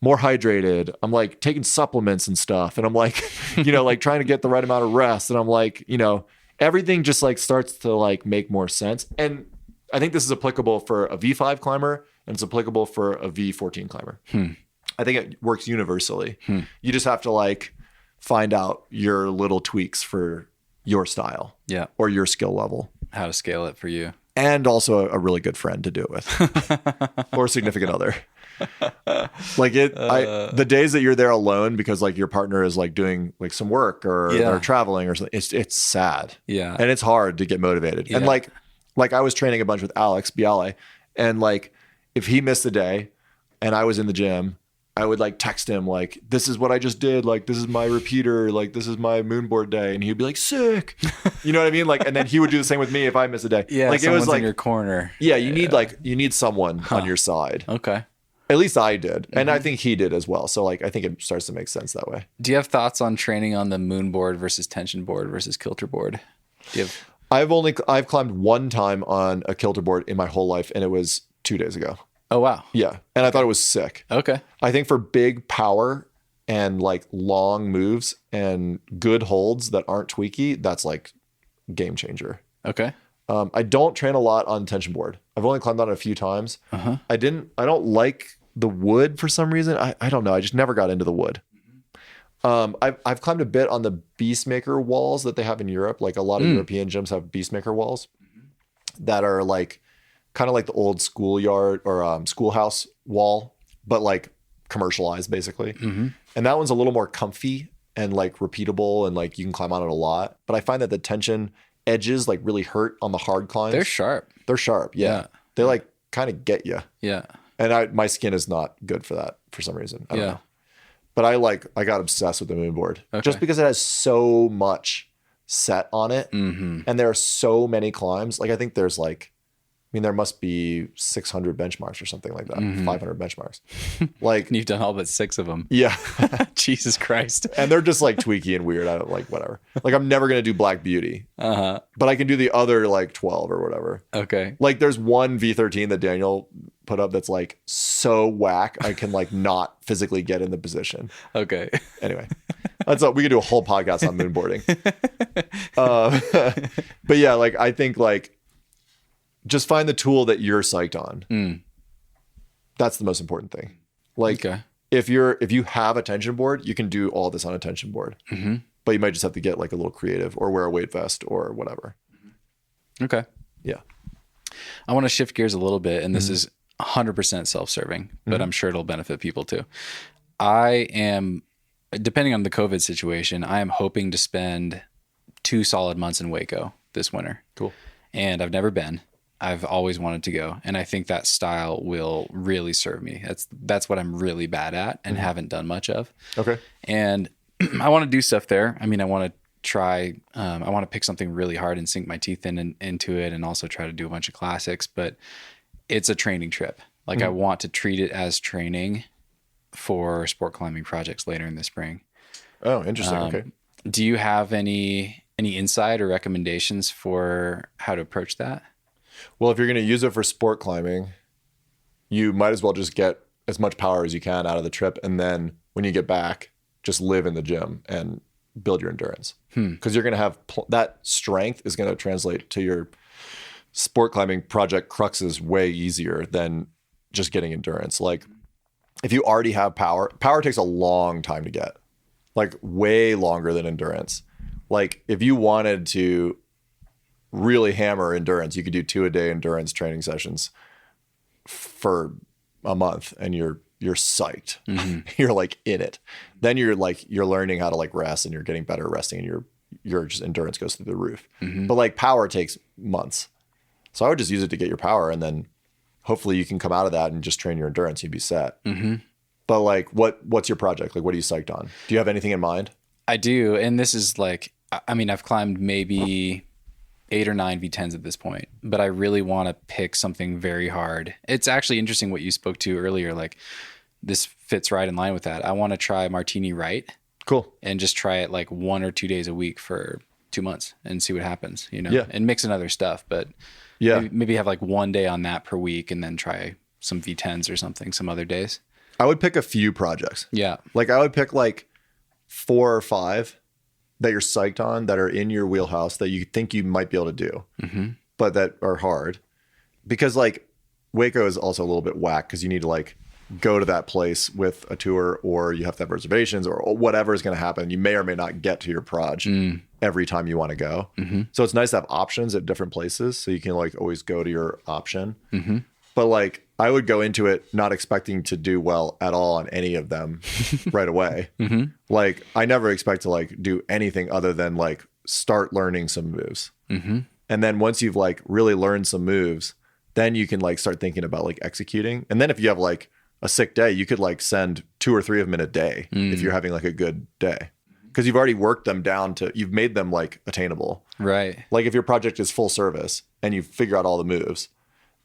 S3: more hydrated. I'm like taking supplements and stuff. And I'm like, you know, like trying to get the right amount of rest. And I'm like, you know, everything just like starts to like make more sense. And I think this is applicable for a V5 climber and it's applicable for a V14 climber. I think it works universally. You just have to like find out your little tweaks for your style or your skill level.
S1: How to scale it for you.
S3: And also a really good friend to do it with or a significant other. Like the days that you're there alone because like your partner is like doing like some work or traveling or something, it's sad. Yeah. And it's hard to get motivated. Yeah. And like I was training a bunch with Alex Biale and like if he missed a day and I was in the gym, I would like text him like, this is what I just did. Like, this is my repeater. Like, this is my MoonBoard day. And he'd be like, sick. You know what I mean? Like, and then he would do the same with me if I miss a day.
S1: Yeah.
S3: Like, it was like
S1: in your corner.
S3: Yeah. You need someone on your side.
S1: Okay.
S3: At least I did. And I think he did as well. So like, I think it starts to make sense that way.
S1: Do you have thoughts on training on the MoonBoard versus tension board versus Kilter board? Do you have...
S3: I've climbed one time on a Kilter board in my whole life. And it was 2 days ago.
S1: Oh, wow.
S3: Yeah. And I thought it was sick.
S1: Okay.
S3: I think for big power and like long moves and good holds that aren't tweaky, that's like game changer.
S1: Okay.
S3: I don't train a lot on tension board. I've only climbed on it a few times. I don't like the wood for some reason. I don't know. I just never got into the wood. I've climbed a bit on the Beastmaker walls that they have in Europe. Like a lot of European gyms have Beastmaker walls that are like, kind of like the old schoolyard or schoolhouse wall, but like commercialized basically. And that one's a little more comfy and like repeatable and like you can climb on it a lot. But I find that the tension edges like really hurt on the hard climbs.
S1: They're sharp.
S3: They're sharp. Yeah. They like kind of get you.
S1: Yeah.
S3: And my skin is not good for that for some reason. I don't know. But I got obsessed with the MoonBoard just because it has so much set on it. And there are so many climbs. Like I think there's like, there must be 600 benchmarks or something like that, 500 benchmarks. Like
S1: you've done all but 6 of them.
S3: Yeah.
S1: Jesus Christ.
S3: And they're just like tweaky and weird. I don't like whatever. Like I'm never going to do Black Beauty, but I can do the other like 12 or whatever. Okay. Like there's one V13 that Daniel put up that's like so whack. I can like not physically get in the position. Okay. Anyway, we could do a whole podcast on MoonBoarding. But yeah, like I think like, just find the tool that you're psyched on. That's the most important thing. Like if you have a tension board, you can do all this on a tension board, but you might just have to get like a little creative or wear a weight vest or whatever. Okay. Yeah.
S1: I want to shift gears a little bit and this is 100% self-serving, but I'm sure it'll benefit people too. I am, depending on the COVID situation, I am hoping to spend 2 solid months in Hueco this winter. Cool. And I've never been. I've always wanted to go. And I think that style will really serve me. That's what I'm really bad at and haven't done much of.
S3: Okay.
S1: And I want to do stuff there. I mean, I want to try, I want to pick something really hard and sink my teeth into it, and also try to do a bunch of classics, but it's a training trip. Like I want to treat it as training for sport climbing projects later in the spring.
S3: Oh, interesting. Okay.
S1: Do you have any insight or recommendations for how to approach that?
S3: Well, if you're going to use it for sport climbing, you might as well just get as much power as you can out of the trip. And then when you get back, just live in the gym and build your endurance. Because you're going to have that strength is going to translate to your sport climbing project cruxes way easier than just getting endurance. Like if you already have power takes a long time to get, like way longer than endurance. Like if you wanted to really hammer endurance, you could do 2-a-day endurance training sessions for a month and you're psyched. You're like in it. Then you're learning how to like rest, and you're getting better at resting, and your just endurance goes through the roof. But like power takes months. So I would just use it to get your power, and then hopefully you can come out of that and just train your endurance. You'd be set. But like, what's your project? Like, what are you psyched on? Do you have anything in mind?
S1: I do. And this is like, I mean, I've climbed maybe 8 or 9 V10s at this point, but I really want to pick something very hard. It's actually interesting what you spoke to earlier. Like this fits right in line with that. I want to try Martini right.
S3: Cool.
S1: And just try it like 1 or 2 days a week for 2 months and see what happens, you know?
S3: Yeah.
S1: And mix in other stuff, but maybe have like 1 day on that per week, and then try some V10s or something some other days.
S3: I would pick a few projects.
S1: Yeah.
S3: Like I would pick like 4 or 5 that you're psyched on, that are in your wheelhouse, that you think you might be able to do, but that are hard. Because like Hueco is also a little bit whack, because you need to like go to that place with a tour, or you have to have reservations, or whatever is going to happen. You may or may not get to your proj every time you want to go. So it's nice to have options at different places, so you can like always go to your option. But like I would go into it not expecting to do well at all on any of them right away. Like I never expect to like do anything other than like start learning some moves. And then once you've like really learned some moves, then you can like start thinking about like executing. And then if you have like a sick day, you could like send 2 or 3 of them in a day if you're having like a good day, because you've already worked them down to, you've made them like attainable.
S1: Right.
S3: Like if your project is full service and you figure out all the moves,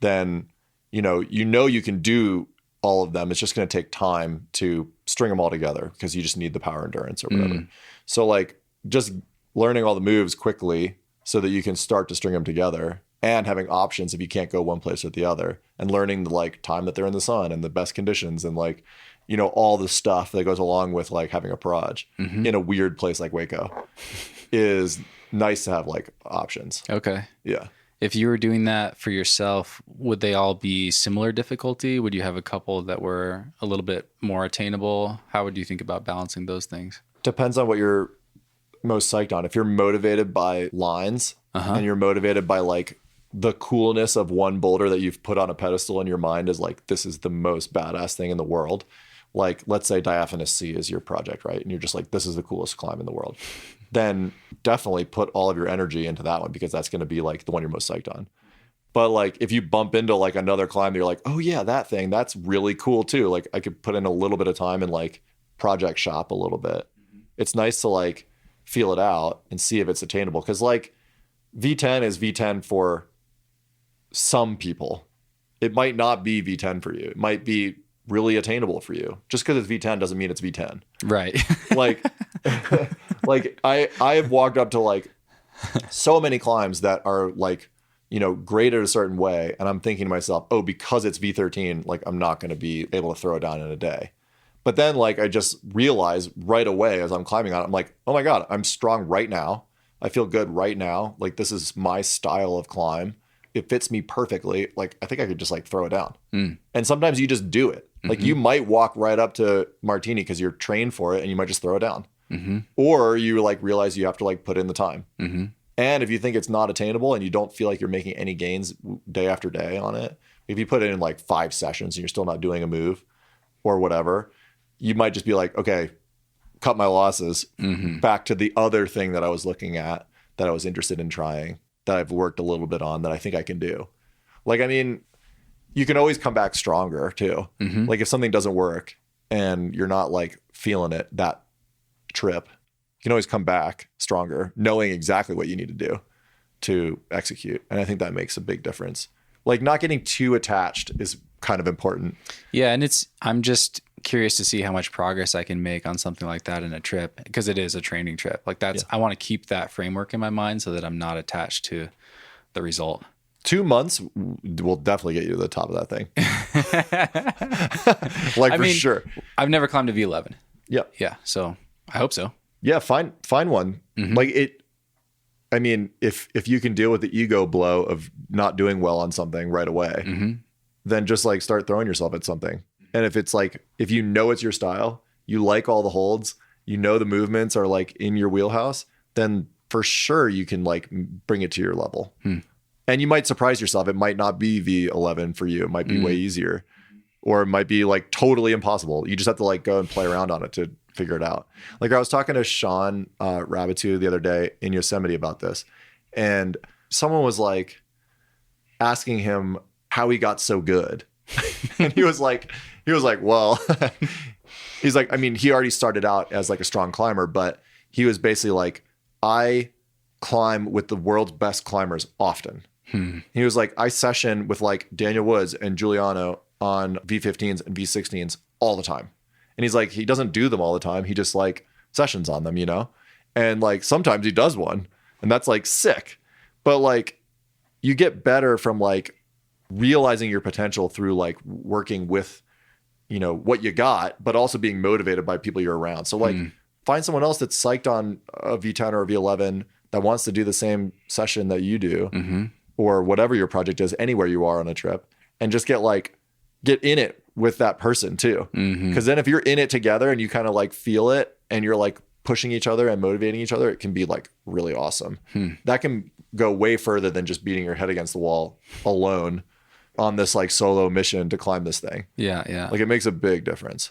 S3: then you know you can do all of them. It's just going to take time to string them all together, because you just need the power endurance or whatever. So like just learning all the moves quickly so that you can start to string them together, and having options if you can't go one place or the other, and learning the like time that they're in the sun and the best conditions, and like, you know, all the stuff that goes along with like having a proj in a weird place like Hueco is nice to have like options.
S1: Okay.
S3: Yeah.
S1: If you were doing that for yourself, would they all be similar difficulty? Would you have a couple that were a little bit more attainable? How would you think about balancing those things?
S3: Depends on what you're most psyched on. If you're motivated by lines and you're motivated by like the coolness of one boulder that you've put on a pedestal in your mind is like, this is the most badass thing in the world. Like, let's say Diaphanous Sea is your project, right? And you're just like, this is the coolest climb in the world. Then definitely put all of your energy into that one, because that's going to be like the one you're most psyched on. But like, if you bump into like another climb that you're like, oh yeah, that thing, that's really cool too. Like I could put in a little bit of time and like project shop a little bit. It's nice to like feel it out and see if it's attainable. Cause like V10 is V10 for some people. It might not be V10 for you. It might be really attainable for you. Just because it's V10 doesn't mean it's V10.
S1: Right.
S3: Like, like I have walked up to like so many climbs that are like, you know, graded a certain way. And I'm thinking to myself, oh, because it's V13, like I'm not going to be able to throw it down in a day. But then like, I just realize right away as I'm climbing on it, I'm like, oh my God, I'm strong right now. I feel good right now. Like this is my style of climb. It fits me perfectly. Like, I think I could just like throw it down. And sometimes you just do it. Like you might walk right up to Martini because you're trained for it, and you might just throw it down. Or you like realize you have to like put in the time. And if you think it's not attainable and you don't feel like you're making any gains day after day on it, if you put it in like 5 sessions and you're still not doing a move or whatever, you might just be like, okay, cut my losses, back to the other thing that I was looking at, that I was interested in trying, that I've worked a little bit on, that I think I can do. Like, I mean, you can always come back stronger too.
S1: Mm-hmm.
S3: Like if something doesn't work and you're not like feeling it that trip, you can always come back stronger, knowing exactly what you need to do to execute. And I think that makes a big difference. Like not getting too attached is kind of important.
S1: Yeah. And I'm just curious to see how much progress I can make on something like that in a trip, because it is a training trip. Like I want to keep that framework in my mind so that I'm not attached to the result. 2
S3: months will definitely get you to the top of that thing. Like for sure.
S1: I've never climbed a V11.
S3: Yeah.
S1: Yeah. So I hope so.
S3: Yeah. Find one.
S1: Mm-hmm.
S3: Like it, I mean, if you can deal with the ego blow of not doing well on something right away,
S1: mm-hmm.
S3: then just like start throwing yourself at something. And if it's like, if you know it's your style, you like all the holds, you know the movements are like in your wheelhouse, then for sure you can like bring it to your level. And you might surprise yourself. It might not be V11 for you. It might be way easier, or it might be like totally impossible. You just have to like go and play around on it to figure it out. Like I was talking to Sean Rabatou the other day in Yosemite about this, and someone was like asking him how he got so good. And he was like, well, he's like, I mean, he already started out as like a strong climber, but he was basically like, I climb with the world's best climbers often. He was like, I session with like Daniel Woods and Giuliano on V15s and V16s all the time. And he's like, he doesn't do them all the time. He just like sessions on them, you know? And like, sometimes he does one and that's like sick, but like you get better from like realizing your potential through like working with, you know, what you got, but also being motivated by people you're around. So like find someone else that's psyched on a V10 or a V11 that wants to do the same session that you do, or whatever your project is, anywhere you are on a trip, and just get in it with that person too. Because then if you're in it together and you kind of like feel it and you're like pushing each other and motivating each other, it can be like really awesome. That can go way further than just beating your head against the wall alone on this like solo mission to climb this thing.
S1: Yeah.
S3: Like it makes a big difference.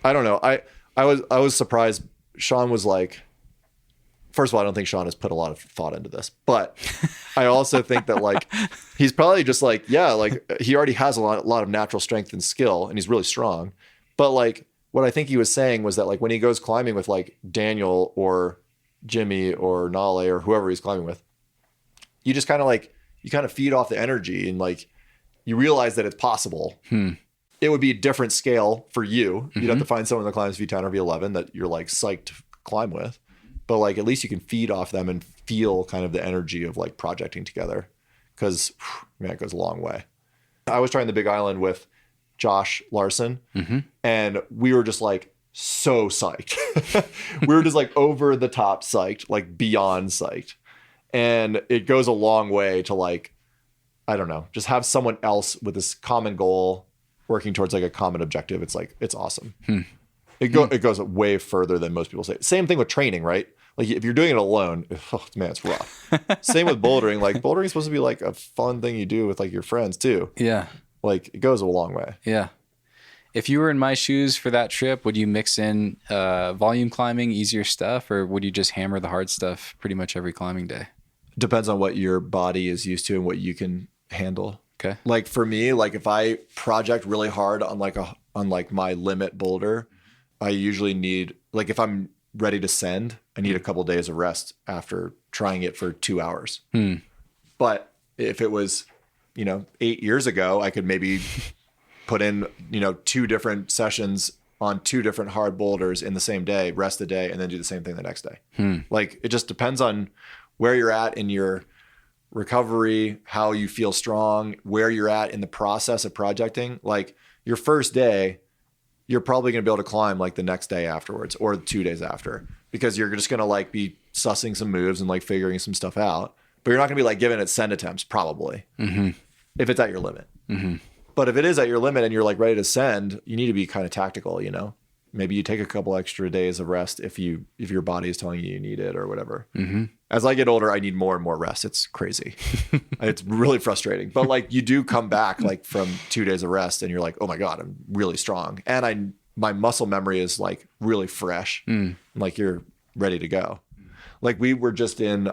S3: I don't know. I was surprised. Sean was like, first of all, I don't think Sean has put a lot of thought into this, but I also think that like, he's probably just like, yeah, like he already has a lot of natural strength and skill and he's really strong. But like, what I think he was saying was that like, when he goes climbing with like Daniel or Jimmy or Nale or whoever he's climbing with, you just kind of like, you kind of feed off the energy and like, you realize that it's possible. It would be a different scale for you. You'd have to find someone that climbs V10 or V11 that you're like psyched to climb with. But like, at least you can feed off them and feel kind of the energy of like projecting together. Cause man, it goes a long way. I was trying the Big Island with Josh Larson and we were just like so psyched. We were just like over the top psyched, like beyond psyched. And it goes a long way to like, I don't know, just have someone else with this common goal working towards like a common objective. It's like, it's awesome. It goes way further than most people say. Same thing with training, right? Like if you're doing it alone, oh man, it's rough. Same with bouldering. Like bouldering is supposed to be like a fun thing you do with like your friends too.
S1: Yeah.
S3: Like it goes a long way.
S1: Yeah. If you were in my shoes for that trip, would you mix in volume climbing, easier stuff, or would you just hammer the hard stuff pretty much every climbing day?
S3: Depends on what your body is used to and what you can handle.
S1: Okay.
S3: Like for me, like if I project really hard on like my limit boulder, I usually need, like if I'm ready to send, I need a couple days of rest after trying it for 2 hours. But if it was, 8 years ago, I could maybe put in, 2 different sessions on 2 different hard boulders in the same day, rest a day, and then do the same thing the next day. Like it just depends on where you're at in your recovery, how you feel strong, where you're at in the process of projecting. Like your first day, you're probably going to be able to climb like the next day afterwards or 2 days after, because you're just going to like be sussing some moves and like figuring some stuff out, but you're not going to be like giving it send attempts probably if it's at your limit. But if it is at your limit and you're like ready to send, you need to be kind of tactical, maybe you take a couple extra days of rest if your body is telling you need it or whatever. As I get older, I need more and more rest. It's crazy. It's really frustrating, but like you do come back like from 2 days of rest and you're like, oh my God, I'm really strong. And my muscle memory is like really fresh. Like you're ready to go. Like we were just in,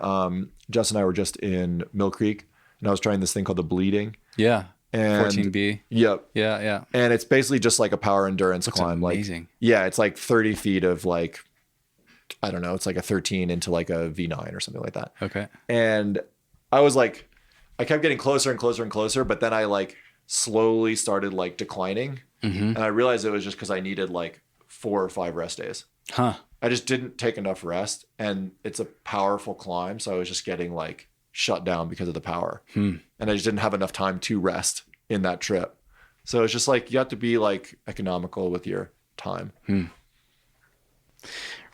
S3: Jess and I were just in Mill Creek and I was trying this thing called the bleeding.
S1: Yeah.
S3: And
S1: 14B.
S3: Yep.
S1: Yeah, yeah.
S3: And it's basically just like a power endurance
S1: Looks
S3: climb.
S1: amazing.
S3: Like, yeah, it's like 30 feet of like, I don't know, it's like a 13 into like a V9 or something like that.
S1: Okay.
S3: And I was like, I kept getting closer and closer and closer, but then I like slowly started like declining. And I realized it was just because I needed like 4 or 5 rest days.
S1: Huh.
S3: I just didn't take enough rest, and it's a powerful climb. So I was just getting like shut down because of the power. And I just didn't have enough time to rest in that trip. So it's just like, you have to be like economical with your time.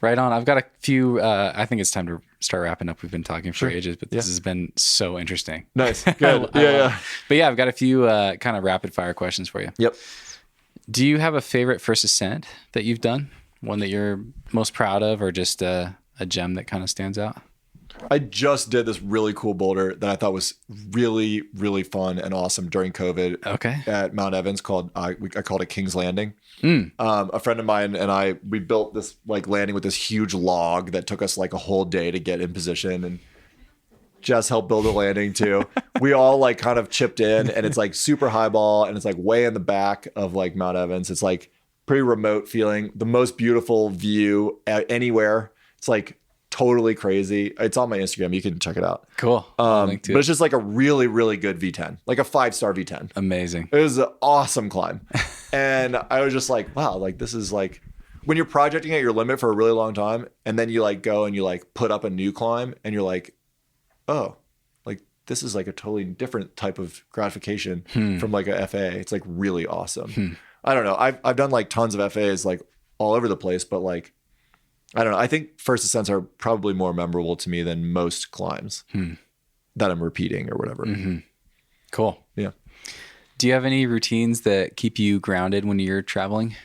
S1: Right on. I've got a few, I think it's time to start wrapping up. We've been talking for ages, but this has been so interesting.
S3: Nice. Good. Yeah.
S1: But yeah, I've got a few kind of rapid fire questions for you.
S3: Yep.
S1: Do you have a favorite first ascent that you've done? One that you're most proud of, or just a gem that kind of stands out?
S3: I just did this really cool boulder that I thought was really, really fun and awesome during COVID.
S1: Okay.
S3: At Mount Evans called, I called it King's Landing. A friend of mine and we built this like landing with this huge log that took us like a whole day to get in position, and Jess helped build the landing too. We all like kind of chipped in, and it's like super high ball, and it's like way in the back of like Mount Evans. It's like pretty remote feeling, the most beautiful view anywhere. It's like totally crazy. It's on my Instagram. You can check it out.
S1: Cool. I'll link to
S3: But
S1: it.
S3: it's just like a really, really good V10, like a 5-star V10.
S1: Amazing.
S3: It was an awesome climb. And I was just like, wow, like this is like when you're projecting at your limit for a really long time, and then you like go and you like put up a new climb, and you're like, oh, like this is like a totally different type of gratification from like a FA. It's like really awesome. I don't know. I've done like tons of FAs like all over the place, but like, I don't know. I think first ascents are probably more memorable to me than most climbs that I'm repeating or whatever.
S1: Cool.
S3: Yeah.
S1: Do you have any routines that keep you grounded when you're traveling?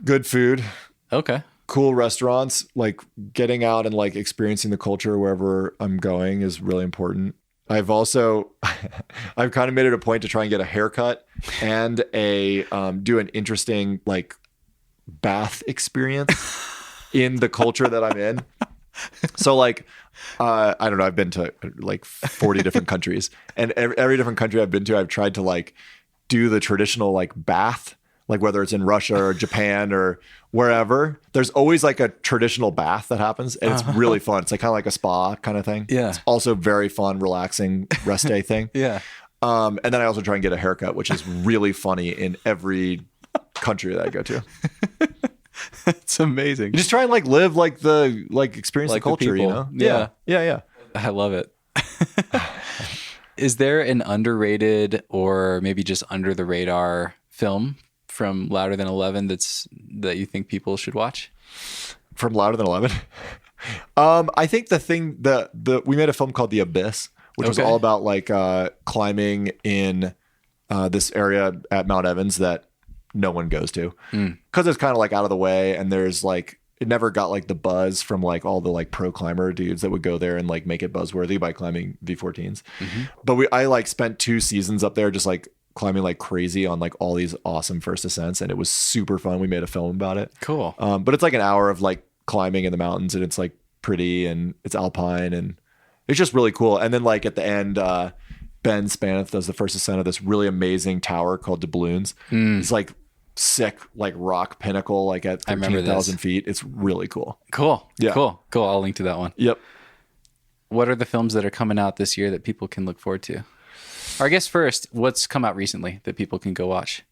S3: Good food.
S1: Okay.
S3: Cool restaurants, like getting out and like experiencing the culture wherever I'm going is really important. I've also, I've kind of made it a point to try and get a haircut and do an interesting like bath experience in the culture that I'm in. So like, I don't know, I've been to like 40 different countries, and every different country I've been to, I've tried to like do the traditional like bath, like whether it's in Russia or Japan or wherever, there's always like a traditional bath that happens, and it's really fun. It's like kind of like a spa kind of thing.
S1: Yeah.
S3: It's also very fun, relaxing rest day thing.
S1: Yeah.
S3: And then I also try and get a haircut, which is really funny in every country that I go to.
S1: It's amazing.
S3: You just try and like live like the like experience
S1: Like
S3: the
S1: the
S3: culture, you
S1: people.
S3: know?
S1: Yeah.
S3: Yeah.
S1: I love it. Is there an underrated or maybe just under the radar film from Louder Than 11 that you think people should watch?
S3: From Louder Than 11? I think the thing we made a film called The Abyss, which was all about like climbing in this area at Mount Evans that no one goes to because it's kind of like out of the way, and there's like it never got like the buzz from like all the like pro climber dudes that would go there and like make it buzzworthy by climbing V14s. But I like spent 2 seasons up there just like climbing like crazy on like all these awesome first ascents, and it was super fun. We made a film about it.
S1: Cool.
S3: But it's like an hour of like climbing in the mountains, and it's like pretty and it's alpine and it's just really cool. And then like at the end, Ben Spanath does the first ascent of this really amazing tower called Doubloons. It's like sick, like rock pinnacle, like at 13,000 feet. It's really cool.
S1: Cool.
S3: Yeah.
S1: Cool. I'll link to that one.
S3: Yep.
S1: What are the films that are coming out this year that people can look forward to? Or I guess first, what's come out recently that people can go watch?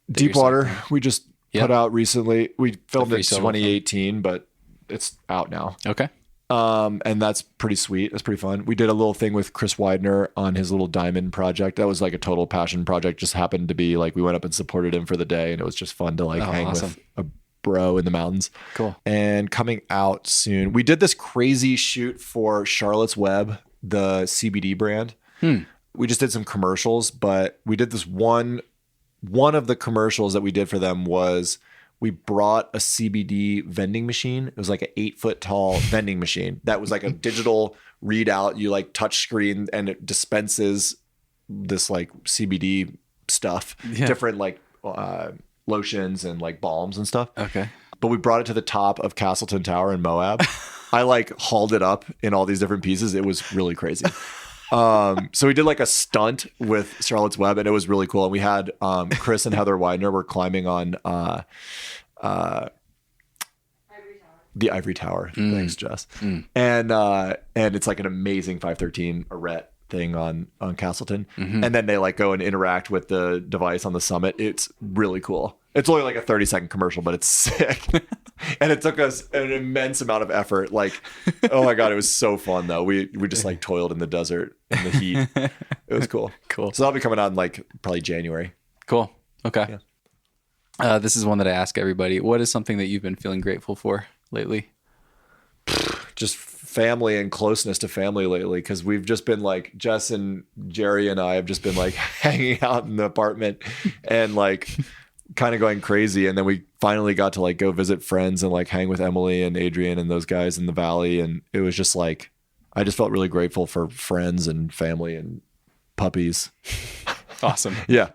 S3: Deepwater, we just put out recently. We filmed it in
S1: solo
S3: 2018, but it's out now.
S1: Okay.
S3: And that's pretty sweet. That's pretty fun. We did a little thing with Chris Widener on his little diamond project. That was like a total passion project. Just happened to be like, we went up and supported him for the day, and it was just fun to like hang with a bro in the mountains.
S1: Cool.
S3: And coming out soon, we did this crazy shoot for Charlotte's Web, the CBD brand. We just did some commercials, but we did this one of the commercials that we did for them was we brought a CBD vending machine. It was like an 8-foot tall vending machine that was like a digital readout. You like touch screen, and it dispenses this like CBD stuff, different like lotions and like balms and stuff.
S1: Okay.
S3: But we brought it to the top of Castleton Tower in Moab. I like hauled it up in all these different pieces. It was really crazy. So we did like a stunt with Charlotte's Web, and it was really cool. And we had Chris and Heather Widener were climbing on the Ivory Tower. Thanks, Jess. And it's like an amazing 513 arete thing on Castleton. And then they like go and interact with the device on the summit. It's really cool. It's only like a 30-second commercial, but it's sick. And it took us an immense amount of effort. Like, oh my God, it was so fun though. We just like toiled in the desert in the heat. It was cool.
S1: Cool.
S3: So that'll be coming out in like probably January.
S1: Cool. Okay. Yeah. This is one that I ask everybody. What is something that you've been feeling grateful for lately?
S3: Just family and closeness to family lately, because we've just been like, Jess and Jerry and I have just been like hanging out in the apartment and like kind of going crazy. And then we finally got to like go visit friends and like hang with Emily and Adrian and those guys in the valley. And it was just like, I just felt really grateful for friends and family and puppies.
S1: Awesome.
S3: Yeah.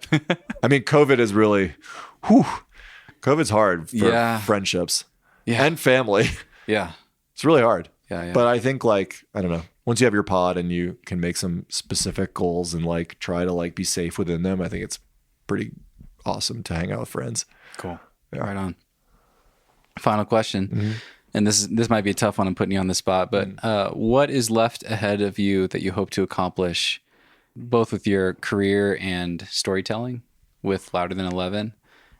S3: I mean, COVID is really, COVID's hard for friendships and family.
S1: Yeah.
S3: It's really hard.
S1: Yeah.
S3: But I think like, I don't know, once you have your pod and you can make some specific goals and like try to like be safe within them, I think it's pretty awesome to hang out with friends.
S1: Cool. Yeah. Right on. Final question. And this might be a tough one. I'm putting you on the spot, but what is left ahead of you that you hope to accomplish both with your career and storytelling with Louder Than 11?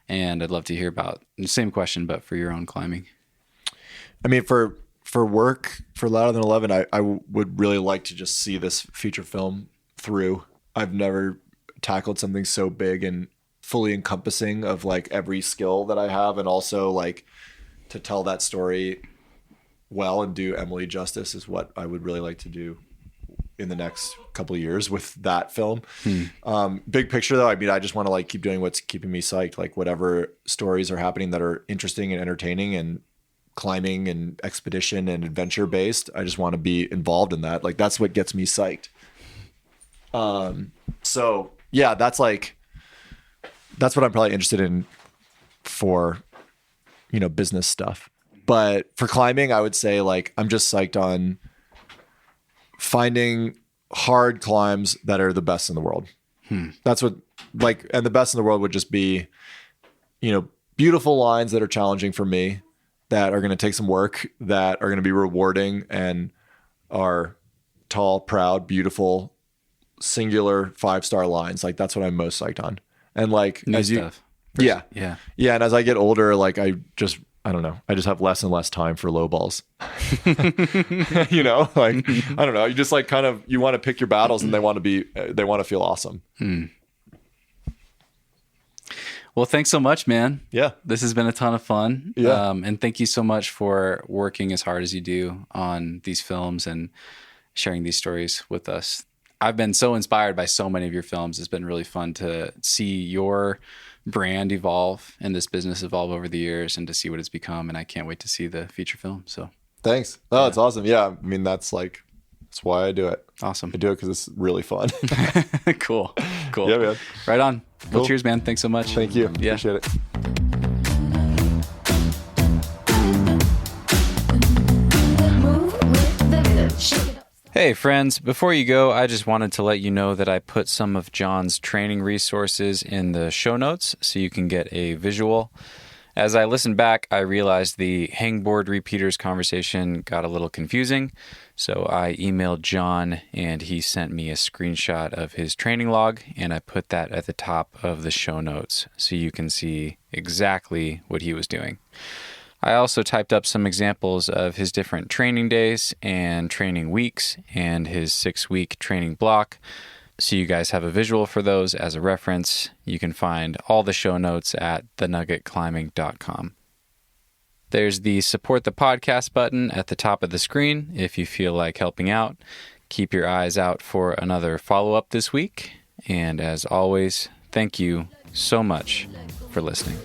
S1: And I'd love to hear about the same question, but for your own climbing.
S3: I mean, for work, for Louder Than 11, I would really like to just see this feature film through. I've never tackled something so big and fully encompassing of like every skill that I have, and also like to tell that story well and do Emily justice is what I would really like to do in the next couple of years with that film. Big picture though, I mean, I just want to like keep doing what's keeping me psyched, like whatever stories are happening that are interesting and entertaining and climbing and expedition and adventure based. I just want to be involved in that. Like that's what gets me psyched. So yeah, that's what I'm probably interested in for, business stuff. But for climbing, I would say like, I'm just psyched on finding hard climbs that are the best in the world. That's what and the best in the world would just be, beautiful lines that are challenging for me, that are going to take some work, that are going to be rewarding and are tall, proud, beautiful, singular 5-star lines. Like that's what I'm most psyched on. And like,
S1: New
S3: as you,
S1: stuff.
S3: Yeah. And as I get older, like I don't know. I just have less and less time for low balls. Like, I don't know. You just like you want to pick your battles and they want to feel awesome.
S1: Well, thanks so much, man.
S3: Yeah.
S1: This has been a ton of fun.
S3: Yeah.
S1: And thank you so much for working as hard as you do on these films and sharing these stories with us. I've been so inspired by so many of your films. It's been really fun to see your brand evolve and this business evolve over the years and to see what it's become. And I can't wait to see the feature film. So
S3: thanks. Oh, it's awesome. Yeah. I mean, that's why I do it.
S1: Awesome.
S3: I do it because it's really fun.
S1: Cool.
S3: Yeah, man.
S1: Right on.
S3: Cool.
S1: Well, cheers, man. Thanks so much.
S3: Thank you.
S1: Yeah.
S3: Appreciate it.
S2: Move with the rhythm. Shake it up.
S1: Hey friends, before you go, I just wanted to let you know that I put some of Jon's training resources in the show notes so you can get a visual. As I listened back, I realized the Hangboard repeaters conversation got a little confusing, so I emailed Jon and he sent me a screenshot of his training log, and I put that at the top of the show notes so you can see exactly what he was doing. I also typed up some examples of his different training days and training weeks and his 6-week training block, so you guys have a visual for those as a reference. You can find all the show notes at thenuggetclimbing.com. There's the support the podcast button at the top of the screen if you feel like helping out. Keep your eyes out for another follow-up this week. And as always, thank you so much for listening.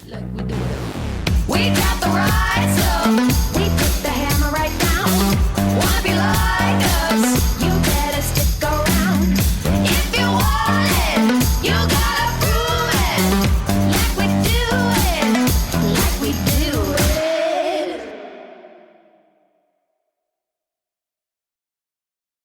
S2: We got the right stuff.